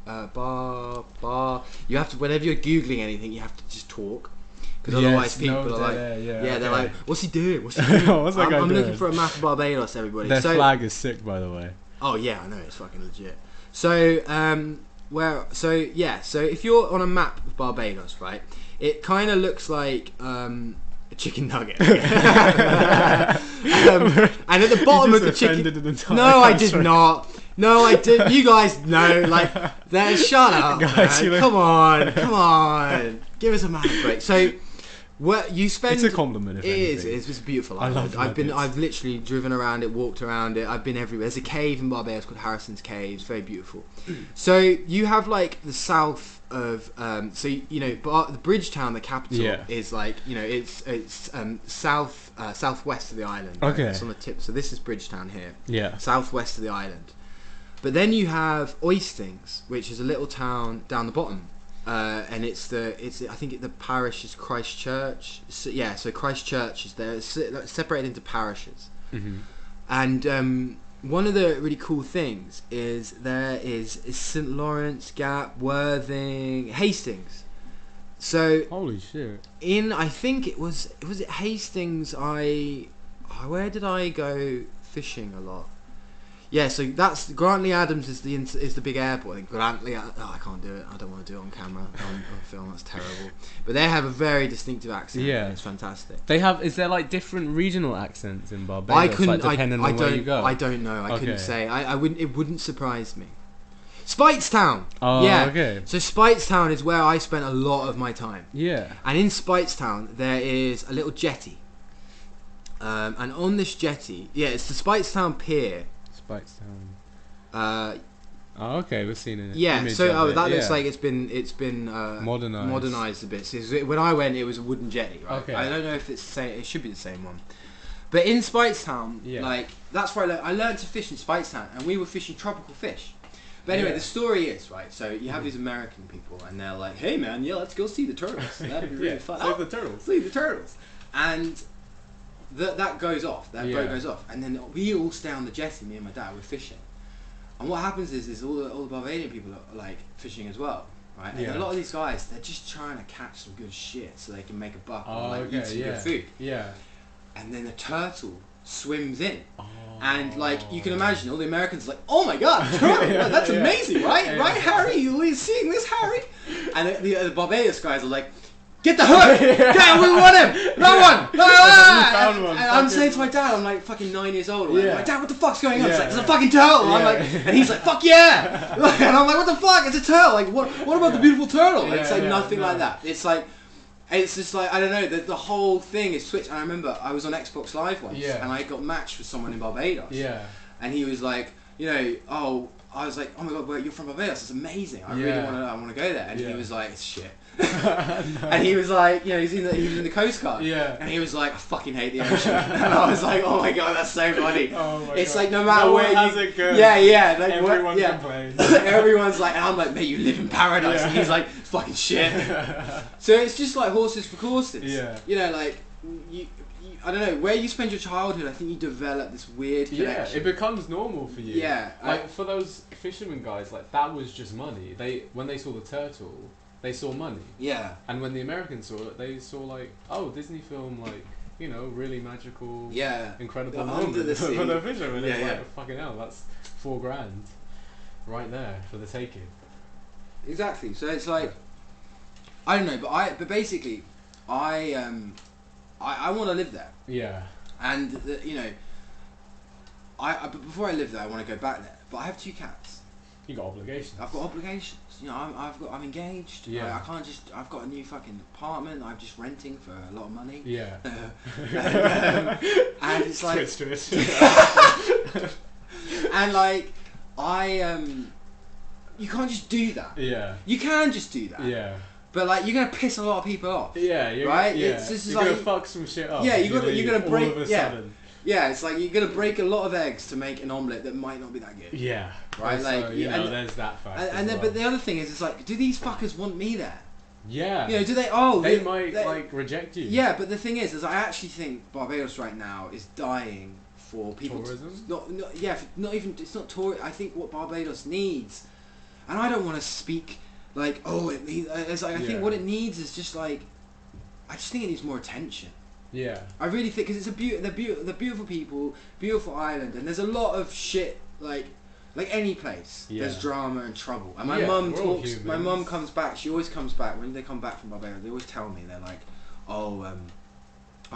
bar. You have to, whenever you're Googling anything, you have to just talk. Because otherwise people are like, they're like, what's he doing? What's he doing? I'm looking for a map of Barbados, everybody. Their flag is sick, by the way. Oh yeah, I know, it's fucking legit. So, so if you're on a map of Barbados, right, it kind of looks like a chicken nugget. And at the bottom of the chicken... No, I did not. No, I did. You guys know, shut up, guys, man. Come on. Give us a man break. So, Well, you spend. It's a compliment. If anything. It's just a beautiful I island. love I've literally driven around it, walked around it. I've been everywhere. There's a cave in Barbados called Harrison's Cave. It's very beautiful. So you have like the south of the Bridgetown, the capital, is like it's southwest of the island. Right? Okay. It's on the tip. So this is Bridgetown here. Yeah. Southwest of the island. But then you have Oistings, which is a little town down the bottom. And I think the parish is Christchurch. So Christchurch is there. It's separated into parishes. Mm-hmm. And one of the really cool things is there is St Lawrence, Gap, Worthing, Hastings. So holy shit. I think it was it Hastings. Where did I go fishing a lot? Yeah, so that's Grantley Adams is the big airport. Grantley, I can't do it. I don't want to do it on camera on film. That's terrible. But they have a very distinctive accent. Yeah, it's fantastic. They have. Is there like different regional accents in Barbados? Depending on where you go. I don't know. I couldn't say. I wouldn't. It wouldn't surprise me. Speightstown. Oh, yeah. Okay. So Speightstown is where I spent a lot of my time. Yeah. And in Speightstown there is a little jetty. And on this jetty, it's the Speightstown Pier. Oh, okay, we've seen it. Yeah, so that looks like it's been modernized a bit. So when I went, it was a wooden jetty, right? Okay. I don't know if it's the same. It should be the same one. But in Speightstown, that's where I learned to fish in Speightstown, and we were fishing tropical fish. But anyway, the story is, right, so you have these American people, and they're like, hey man, let's go see the turtles. That'd be really fun. Save the turtles. See the turtles. And that goes off. That boat goes off. And then we all stay on the jetty, me and my dad, we're fishing. And what happens is all the Barbadian people are like fishing as well, right? And a lot of these guys, they're just trying to catch some good shit so they can make a buck or eat some good food. Yeah. And then the turtle swims in. And you can imagine all the Americans are like, oh my god, turtle, that's amazing, right? Right, Harry? You're seeing this, Harry? And the Barbados guys are like, get the hook! Get, we want him! No one! And I'm saying to my dad, I'm like fucking 9 years old. I'm like, Dad, what the fuck's going on? It's like, there's a fucking turtle! I'm like, and he's like, fuck yeah! And I'm like, what the fuck? It's a turtle! Like, what about the beautiful turtle? It's like nothing like that. It's like, it's just like, I don't know, the whole thing is switched. And I remember I was on Xbox Live once, and I got matched with someone in Barbados. Yeah. And he was like, I was like, oh my god, wait, you're from Barbados? It's amazing. I really want to go there. And he was like, it's shit. And he was like, he was in the Coast Guard. Yeah. And he was like, I fucking hate the ocean. And I was like, oh my god, that's so funny. Oh my god. Like no matter where has it good. Yeah. Like everyone complains. Everyone's like, and I'm like, mate, you live in paradise. And he's like, fucking shit. So it's just like horses for courses. Yeah. I don't know, where you spend your childhood, I think you develop this weird connection. Yeah, it becomes normal for you. Yeah. Like for those fishermen guys, like that was just money. When they saw the turtle, they saw money. Yeah. And when the Americans saw it, they saw like, Disney film, like, really magical, incredible moment for the fishermen. It's like, fucking hell, that's $4,000 right there for the taking. Exactly. So it's like, I don't know, but basically, I want to live there. Yeah. And but before I live there, I want to go back there. But I have 2 cats. You got obligations. I've got obligations. I'm engaged. Yeah. I can't just. I've got a new fucking apartment. I'm just renting for a lot of money. Yeah. And it's like. Twist. And like, you can't just do that. Yeah. You can just do that. Yeah. But like, you're gonna piss a lot of people off. Yeah. Right. Yeah. You're gonna fuck some shit up. Yeah. You're gonna break. All of a sudden. Yeah, it's like you're gonna break a lot of eggs to make an omelette that might not be that good. Yeah, right. Like there's that fact. And then, but the other thing is, it's like, do these fuckers want me there? Yeah. Do they? They might like reject you. Yeah, but the thing is I actually think Barbados right now is dying for people. Tourism. Not even. It's not tourism. I think what Barbados needs, and I don't want to speak like, it's like I think what it needs is just like, I just think it needs more attention. Yeah, I really think, because it's they're beautiful people, beautiful island, and there's a lot of shit like any place. Yeah. There's drama and trouble. And my mum talks. My mum comes back. She always comes back when they come back from Barbados. They always tell me, they're like, I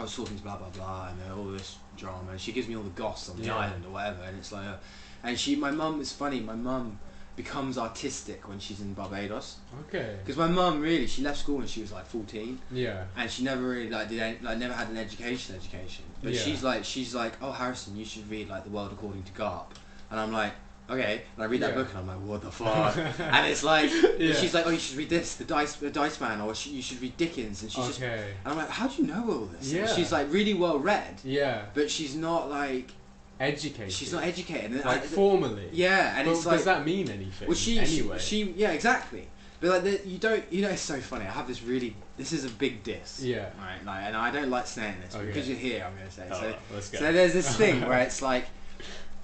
was talking to blah blah blah, and all this drama. And she gives me all the goss on the island or whatever. And it's like, my mum is funny. My mum becomes artistic when she's in Barbados. Okay. Because my mum really, she left school when she was like 14. Yeah. And she never really never had an education. But Yeah. she's like, oh Harrison, you should read like The World According to Garp. And I'm like, okay. And I read that book and I'm like, what the fuck? And it's like, she's like, oh, you should read this, the Dice Man, or you should read Dickens. And she's and I'm like, how do you know all this? Yeah. And she's like really well read. Yeah. But she's not like educated. She's not educated. And like formally. Yeah, and but it's like, does that mean anything? Well, anyway. she yeah, exactly. But like you know, it's so funny. I have this is a big diss. Yeah. Right. Like, and I don't like saying this because you're here. I'm gonna say. Oh, so let's go. So there's this thing where it's like,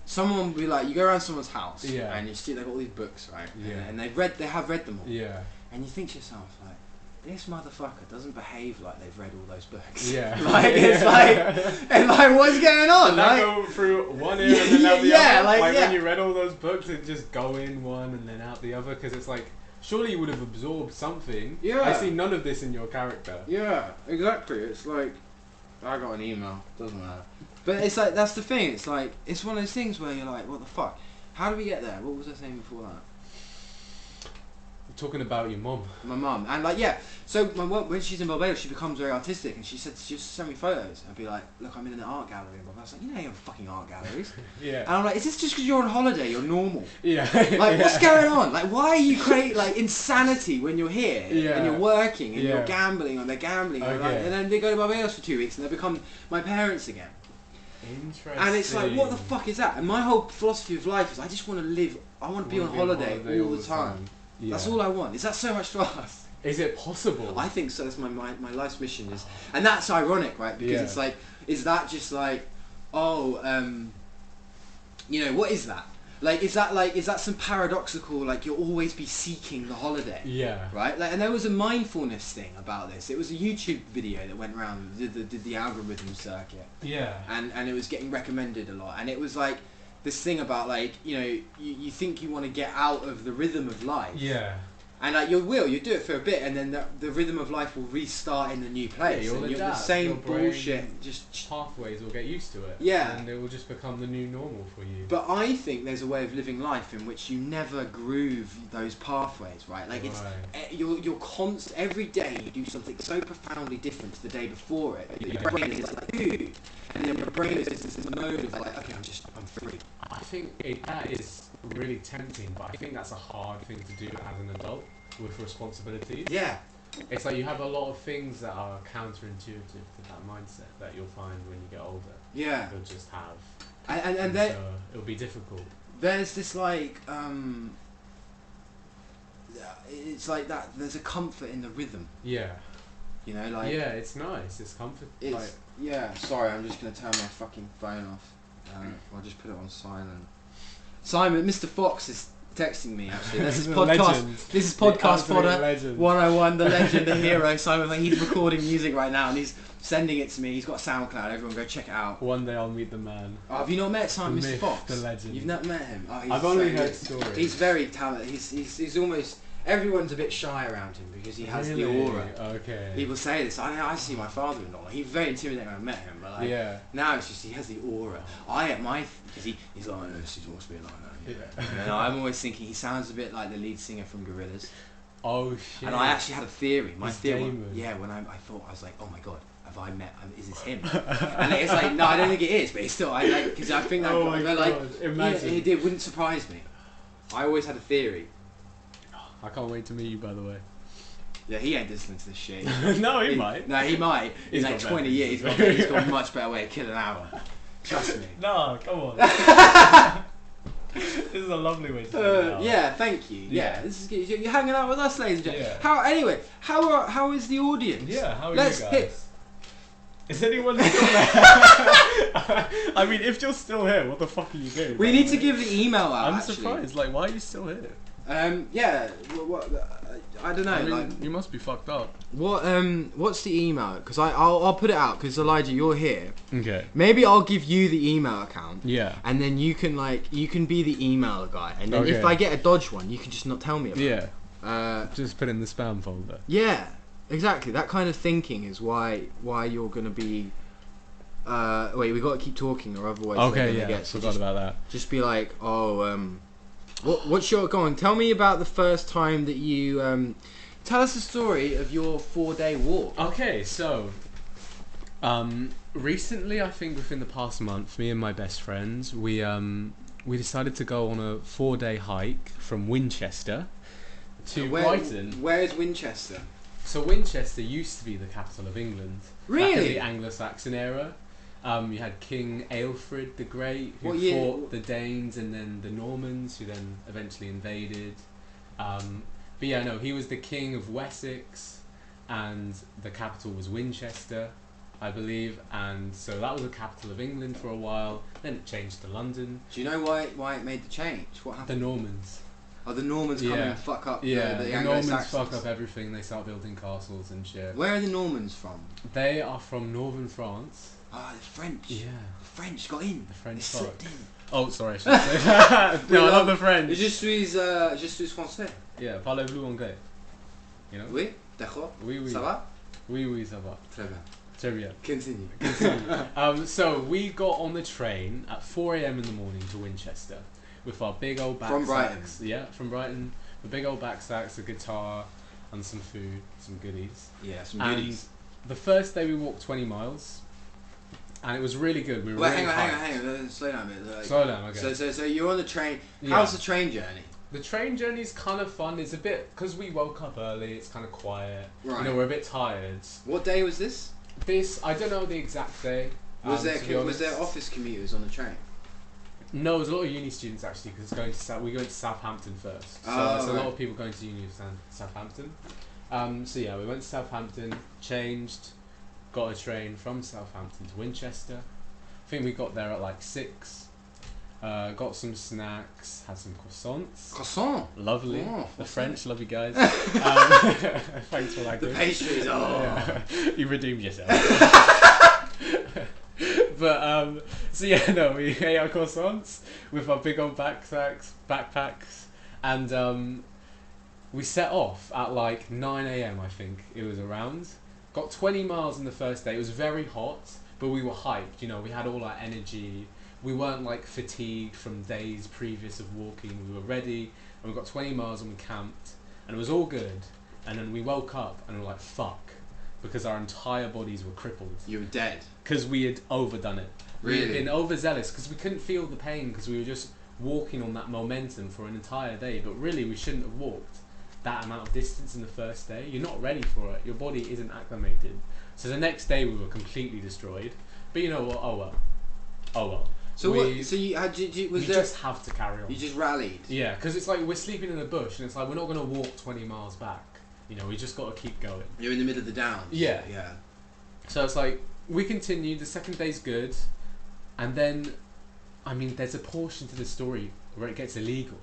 someone will be like, you go around someone's house, yeah, and you see they've got all these books, right? Yeah. And they have read them all. Yeah. And you think to yourself like, this motherfucker doesn't behave like they've read all those books. Yeah. Like it's like what's going on? Did that go through one ear and then out the other? Like when you read all those books, it just go in one and then out the other, because it's like, surely you would have absorbed something. Yeah. I see none of this in your character. Yeah, exactly. It's like, I got an email. Doesn't matter. But it's like, that's the thing. It's like, it's one of those things where you're like, what the fuck? How did we get there? What was I saying before that? Talking about your mum. My mum. And like, yeah. So when she's in Barbados, she becomes very artistic, and she just sent me photos and be like, look, I'm in an art gallery in Barbados. I was like, you know, you have fucking art galleries. Yeah. And I'm like, is this just because you're on holiday? You're normal. Yeah. Like, what's going on? Like, why are you create like insanity when you're here yeah. and you're working and yeah. you're gambling and they're gambling Okay. and then they go to Barbados for 2 weeks and they become my parents again. Interesting. And it's like, what the fuck is that? And my whole philosophy of life is I just want to live. I want to be on holiday all the time. Yeah. That's all I want. Is that so much to ask? Is it possible? I think so. That's my life's mission is, and that's ironic, right? Because it's like, is that just like, oh, you know, what is that? Like, is that some paradoxical, like you'll always be seeking the holiday? Yeah. Right? Like, and there was a mindfulness thing about this. It was a YouTube video that went around, did the algorithm circuit. Yeah. And it was getting recommended a lot. And it was like this thing about like, you know, you think you want to get out of the rhythm of life. Yeah. And like you do it for a bit, and then the rhythm of life will restart in the new place. Yeah, you'll and adapt. The same Your brain, bullshit. Just pathways will get used to it. Yeah. And it will just become the new normal for you. But I think there's a way of living life in which you never groove those pathways, right? Like it's you're constant. Every day you do something so profoundly different to the day before it. Your brain is like, dude, and then your brain is in this mode of like, okay, I'm free. I think that is really tempting, but I think that's a hard thing to do as an adult with responsibilities. Yeah. It's like you have a lot of things that are counterintuitive to that mindset that you'll find when you get older. Yeah. You'll just have. And then so it'll be difficult. There's this like, it's like that, there's a comfort in the rhythm. Yeah. You know, like... Yeah, it's nice, it's comfort. It's, like, yeah, sorry, I'm just going to turn my fucking phone off. I'll just put it on silent. Simon, Mr. Fox is texting me actually. This is podcast. This is podcast fodder 101. The legend, the hero. Simon, like, he's recording music right now and he's sending it to me. He's got SoundCloud. Everyone, go check it out. One day I'll meet the man. Oh, have you not met Simon, Mr. Fox? The legend. You've not met him. Oh, I've only heard stories. He's very talented. He's almost. Everyone's a bit shy around him because he has the aura. Okay. People say this. I see my father-in-law. He's very intimidating when I met him, but like now it's just he has the aura. Because he's like, no, she wants to be like that. Yeah. And I'm always thinking he sounds a bit like the lead singer from Gorillaz. Oh shit. And I actually had a theory. My theory. Damon. Yeah, when I thought, I was like, oh my god, have I met? Is this him? And it's like, no, I don't think it is, but it's still because I think that. Oh my god. Like, imagine. Yeah, it wouldn't surprise me. I always had a theory. I can't wait to meet you, by the way. Yeah, he ain't listening to this shit. No, he might. No, he might. In like 20 years, he's got a much better way to kill an hour. Trust me. No, come on. This is a lovely way to do it. Yeah, thank you. Yeah, this is good. You're hanging out with us, ladies and gentlemen. Yeah. How is the audience? Yeah, how are you guys? Is anyone still there? I mean, if you're still here, what the fuck are you doing? We need to give the email out. I'm surprised. Like, why are you still here? Yeah. I don't know. I mean, like, you must be fucked up. What's the email? Because I'll put it out. Because Elijah, you're here. Okay. Maybe I'll give you the email account. Yeah. And then you can be the email guy. And then if I get a dodge one, you can just not tell me about it. Yeah. Just put it in the spam folder. Yeah. Exactly. That kind of thinking is why you're gonna be. Wait, we got to keep talking, or otherwise. Okay. Get, Forgot about that. Just be like, oh, What's your... Go on, tell me about the first time that you... tell us the story of your 4-day walk. Okay, so... recently, I think within the past month, me and my best friends, we decided to go on a 4-day hike from Winchester to Brighton. Where is Winchester? So Winchester used to be the capital of England. Really? Back in the Anglo-Saxon era. You had King Aelfred the Great, who fought the Danes and then the Normans, who then eventually invaded. But yeah, no, he was the king of Wessex, and the capital was Winchester, I believe, and so that was the capital of England for a while. Then it changed to London. Do you know why it made the change? What happened? The Normans. Oh, the Normans come and fuck up the Normans fuck up everything. They start building castles and shit. Where are the Normans from? They are from northern France. Ah, the French. Yeah. The French got in. The French slipped in. Oh, sorry, I should say. No, I love the French. Je suis français. Yeah, parlez-vous anglais? You know? Oui, d'accord. Oui, oui. Ça va? Oui, oui, ça va. Très bien. Très bien. Continue. So we got on the train at 4 a.m. in the morning to Winchester with our big old backsacks. From Brighton? Yeah, from Brighton. The big old backsacks, a guitar, and some food, some goodies. Yeah, some goodies. And the first day we walked 20 miles, and it was really good. We were hang on. Slow down a bit. Like, slow down, okay. So you're on the train. Yeah. How's the train journey? The train journey's kind of fun. It's a bit, because we woke up early, it's kind of quiet. Right. You know, we're a bit tired. What day was this? I don't know the exact day. Was there office commuters on the train? No, there's a lot of uni students actually, because we go to Southampton first. So there's a lot of people going to uni to Southampton. So yeah, we went to Southampton, changed, got a train from Southampton to Winchester. I think we got there at like 6. Got some snacks, had some croissants. Croissant? Lovely. Oh, the French, love you guys. Thanks for that. The pastries, Yeah. You redeemed yourself. But, so yeah, no, we ate our croissants with our big old backpacks, and we set off at like 9 a.m, I think it was around. Got 20 miles in the first day. It was very hot, but we were hyped, you know, we had all our energy. We weren't like fatigued from days previous of walking. We were ready, and we got 20 miles and we camped, and it was all good. And then we woke up and we were like, fuck, because our entire bodies were crippled. You were dead. Because we had overdone it. Really? We had been overzealous because we couldn't feel the pain because we were just walking on that momentum for an entire day. But really, we shouldn't have walked that amount of distance in the first day. You're not ready for it. Your body isn't acclimated. So the next day we were completely destroyed. But you know what? Oh well. Oh well. So you just have to carry on. You just rallied. Yeah, because it's like we're sleeping in the bush, and it's like we're not going to walk 20 miles back. You know, we just got to keep going. You're in the middle of the downs. Yeah. Yeah. So it's like we continued. The second day's good, and then, I mean, there's a portion to the story where it gets illegal.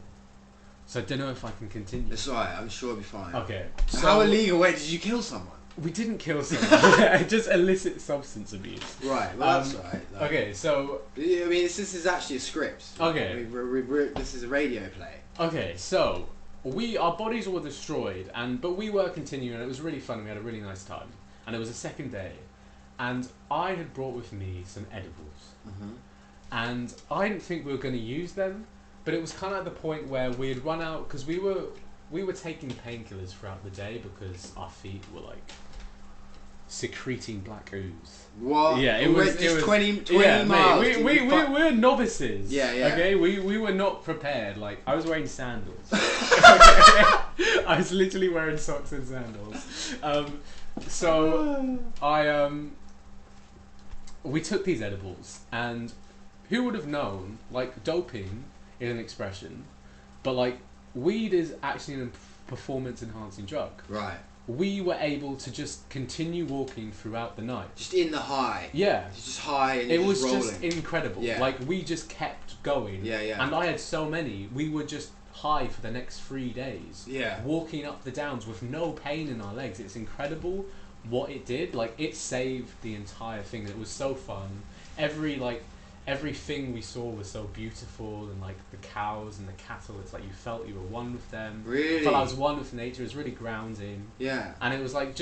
So I don't know if I can continue. It's alright. I'm sure it'll be fine. Okay. So how illegal? Wait, did you kill someone? We didn't kill someone. Just illicit substance abuse. Right. Well, that's alright. Okay. So. I mean, this is actually a script. Okay. This is a radio play. Okay. So our bodies were destroyed, but we were continuing, and it was really fun. We had a really nice time, and it was the second day, and I had brought with me some edibles, and I didn't think we were going to use them, but it was kind of at the point where we had run out because we were taking painkillers throughout the day because our feet were like secreting black ooze. What? Yeah, it was 20 yeah, miles. Mate, we're novices. Yeah, yeah. Okay, we were not prepared. Like, I was wearing sandals. I was literally wearing socks and sandals. So we took these edibles, and who would have known? Like, doping is an expression, but like weed is actually a performance enhancing drug. Right. We were able to just continue walking throughout the night. Just in the high. Yeah. Just high and it just was rolling. just incredible. Yeah. Like, we just kept going. Yeah, yeah. And I had so many. We were just high for the next 3 days. Yeah. Walking up the downs with no pain in our legs. It's incredible what it did. Like, it saved the entire thing. It was so fun. Everything we saw was so beautiful, and like the cows and the cattle, it's like you felt you were one with them. Really? I felt I was one with nature. It was really grounding. Yeah. And it was like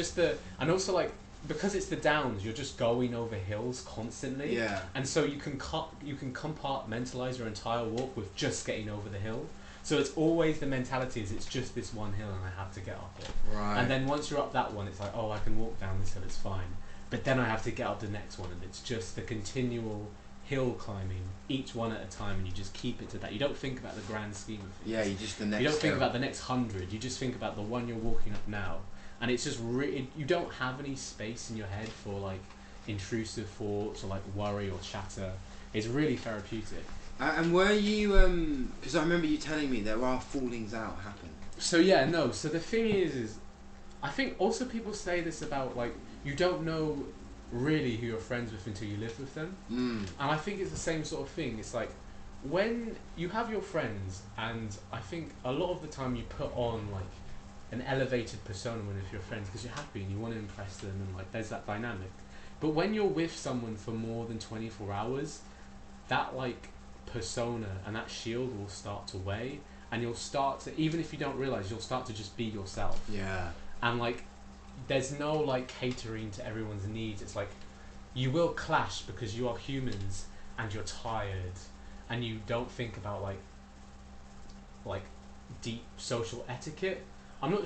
and also like, because it's the downs, you're just going over hills constantly. Yeah. And so you can compartmentalize your entire walk with just getting over the hill. So it's always the mentality is it's just this one hill and I have to get up it. Right. And then once you're up that one, it's like, oh, I can walk down this hill, it's fine. But then I have to get up the next one, and it's just the continual hill climbing, each one at a time, and you just keep it to that. You don't think about the grand scheme of things. Yeah, you just the next. You don't think hill. about the next 100. You just think about the one you're walking up now, and it's just you don't have any space in your head for like intrusive thoughts or like worry or chatter. It's really therapeutic. And were you? Because I remember you telling me there are fallings out happen. So yeah, no. So the thing is I think also people say this about like you don't know really who you're friends with until you live with them. And I think it's the same sort of thing. It's like when you have your friends, and I think a lot of the time you put on like an elevated persona with your friends because you're happy and you want to impress them, and like there's that dynamic. But when you're with someone for more than 24 hours, that like persona and that shield will start to weigh, and you'll start to, even if you don't realize, you'll start to just be yourself. Yeah. And like there's no like catering to everyone's needs. It's like you will clash because you are humans and you're tired and you don't think about like deep social etiquette. I'm not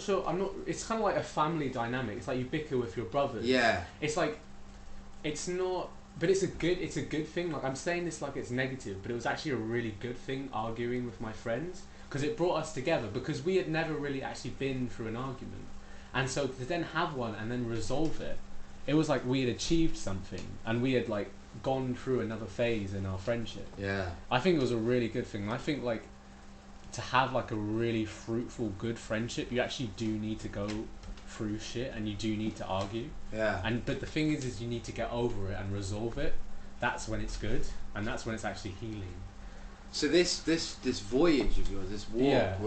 it's kind of like a family dynamic. It's like you bicker with your brothers. Yeah. It's like it's not, but it's a good thing. Like I'm saying this like it's negative, but it was actually a really good thing arguing with my friends, because it brought us together, because we had never really actually been through an argument. And so to then have one and then resolve it, it was like we had achieved something and we had like gone through another phase in our friendship. Yeah. I think it was a really good thing. And I think like to have like a really fruitful, good friendship, you actually do need to go through shit and you do need to argue. Yeah. But the thing is you need to get over it and resolve it. That's when it's good, and that's when it's actually healing. So this voyage of yours, this walk, Yeah. it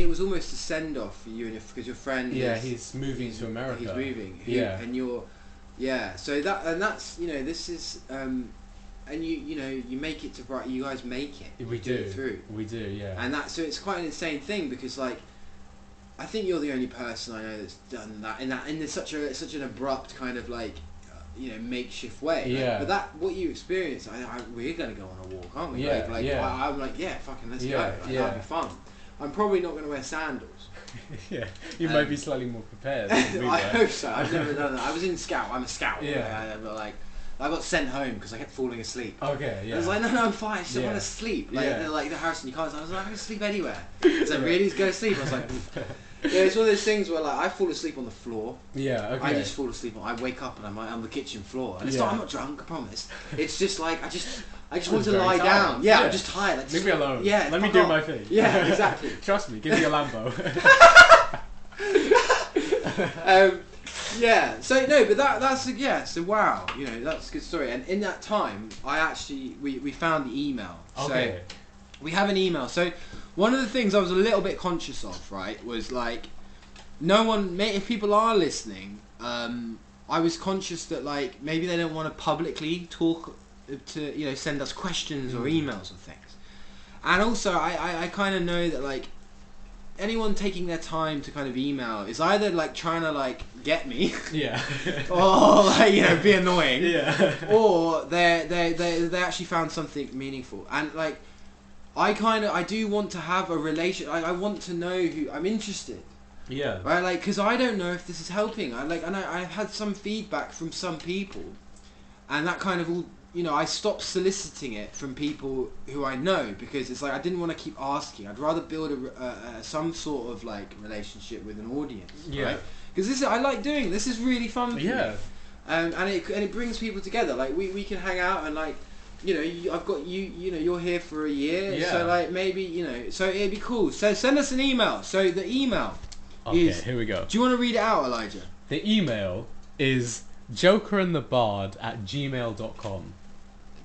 was almost a send off for you and because your friend. Yeah, he's moving to America. He's moving. Yeah. And you're, yeah. So that's this is and you make it to bright. You guys make it. We You do. it through. We do. Yeah. And so it's quite an insane thing, because like, I think you're the only person I know that's done that in such an abrupt kind of like. Makeshift way. Yeah. But what you experience, we're gonna go on a walk, aren't we? Yeah. I'm like, yeah, fucking let's Yeah, go. Like, yeah. That'll be fun. I'm probably not gonna wear sandals. Yeah. You might be slightly more prepared than we were. I hope so. I've never done that. I was in Scout. I'm a Scout. Yeah. But like, I got sent home because I kept falling asleep. Okay. Yeah. I was like, no, I'm fine. I just want to sleep. Like, Yeah. they're like, Harrison, you can't. I was like, I can sleep anywhere. It's like, really? Just go to sleep. I was like. Yeah, it's one of those things where like I fall asleep on the floor. Yeah, okay. I just fall asleep. I wake up and I'm on the kitchen floor, and Yeah. I'm not drunk. I promise. It's just like I just want to very lie tired. down. Yeah, Yeah. I'm just tired. Like, Leave me alone. Yeah, Let me fuck do off. my thing. Yeah, exactly. Trust me. Give me a Lambo. Yeah. So no, but that's yeah. So wow, that's a good story. And in that time, we found the email. Okay. So we have an email. So one of the things I was a little bit conscious of, right, was like, if people are listening, I was conscious that like maybe they don't want to publicly talk to send us questions or emails or things. And also I kind of know that like anyone taking their time to kind of email is either like trying to like get me Yeah. or like be annoying, Yeah. or they actually found something meaningful. And like I do want to have a relation. I want to know who I'm interested. Yeah. Right, like, because I don't know if this is helping. I've had some feedback from some people, and that kind of all, I stopped soliciting it from people who I know, because it's like I didn't want to keep asking. I'd rather build some sort of like relationship with an audience. Yeah. Right? Because I like doing this. Is really fun. For Yeah. Me. And it brings people together. Like we can hang out and like. I've got you're here for a year, Yeah. so like maybe, so it'd be cool. So send us an email. So the email is, here we go. do you want to read it out, Elijah? The email is jokerandthebard@gmail.com.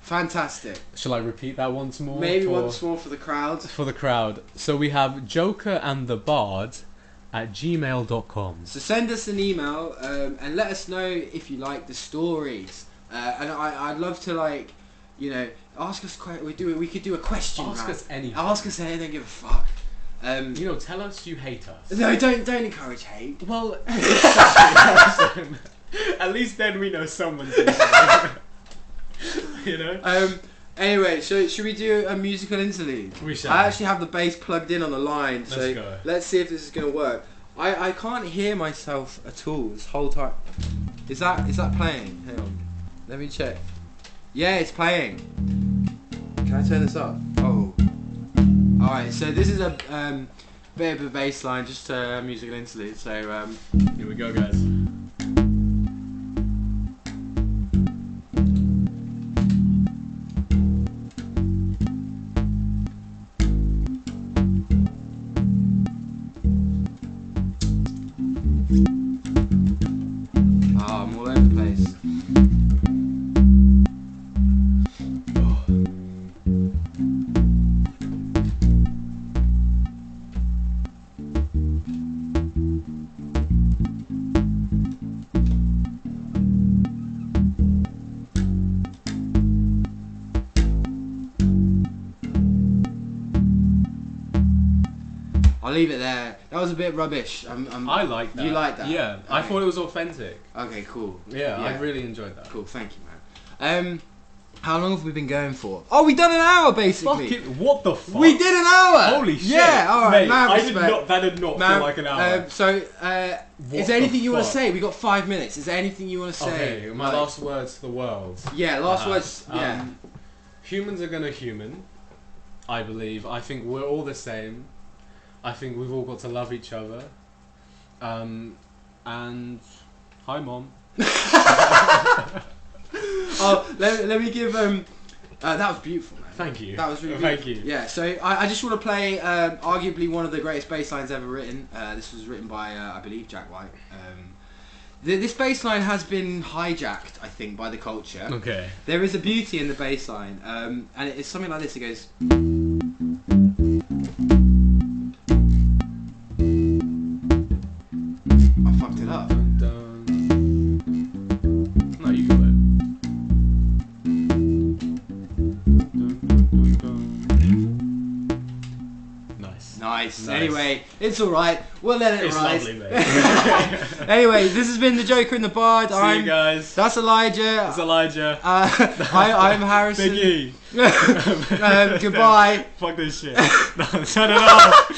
Fantastic. Shall I repeat that once more? Maybe once more for the crowd. For the crowd. So we have jokerandthebard@gmail.com. So send us an email and let us know if you like the stories. And I'd love to like, ask us. We could do a question. Ask round. us anything. Ask us anything. Give a fuck. Tell us you hate us. No, don't encourage hate. Well, at least then we know someone's listening. Anyway, so should we do a musical interlude? We shall. I actually have the bass plugged in on the line, so Let's go. let's see if this is going to work. I can't hear myself at all this whole time. Is that playing? Hang on. Let me check. Yeah, it's playing. Can I turn this up? Oh. Alright, so this is a bit of a bass line, just a musical interlude. So here we go, guys. I'm all over the place. I'll leave it there. That was a bit rubbish. I like that. You like that? Yeah, I thought it was authentic. Okay, cool. Yeah, I really enjoyed that. Cool, thank you, man. How long have we been going for? Oh, we done an hour basically. Fuck it, what the fuck? We did an hour. Holy shit! Yeah, all right, Mate, man. I Respect. did not. That did not feel like an hour. Is there anything you want to fuck? say? We got 5 minutes. Is there anything you want to say? Okay, my last words to the world. Yeah, last words. Yeah. Humans are gonna human. I believe. I think we're all the same. I think we've all got to love each other. And hi, Mom. Oh, let me give that was beautiful, man. Thank you. That was really Thank beautiful. you. Yeah, so I just want to play arguably one of the greatest bass lines ever written. This was written by I believe Jack White. This bass line has been hijacked, I think, by the culture. Okay. There is a beauty in the bass line, and it's something like this. It goes. I fucked it up. No, you got it. Nice. Nice. Anyway, it's alright. We'll let it It's rise. lovely, mate. Anyway, this has been the Joker and the Bard. See you guys. That's Elijah. It's Elijah. I'm Harrison. Big E. Goodbye. Fuck this shit. No, turn it off.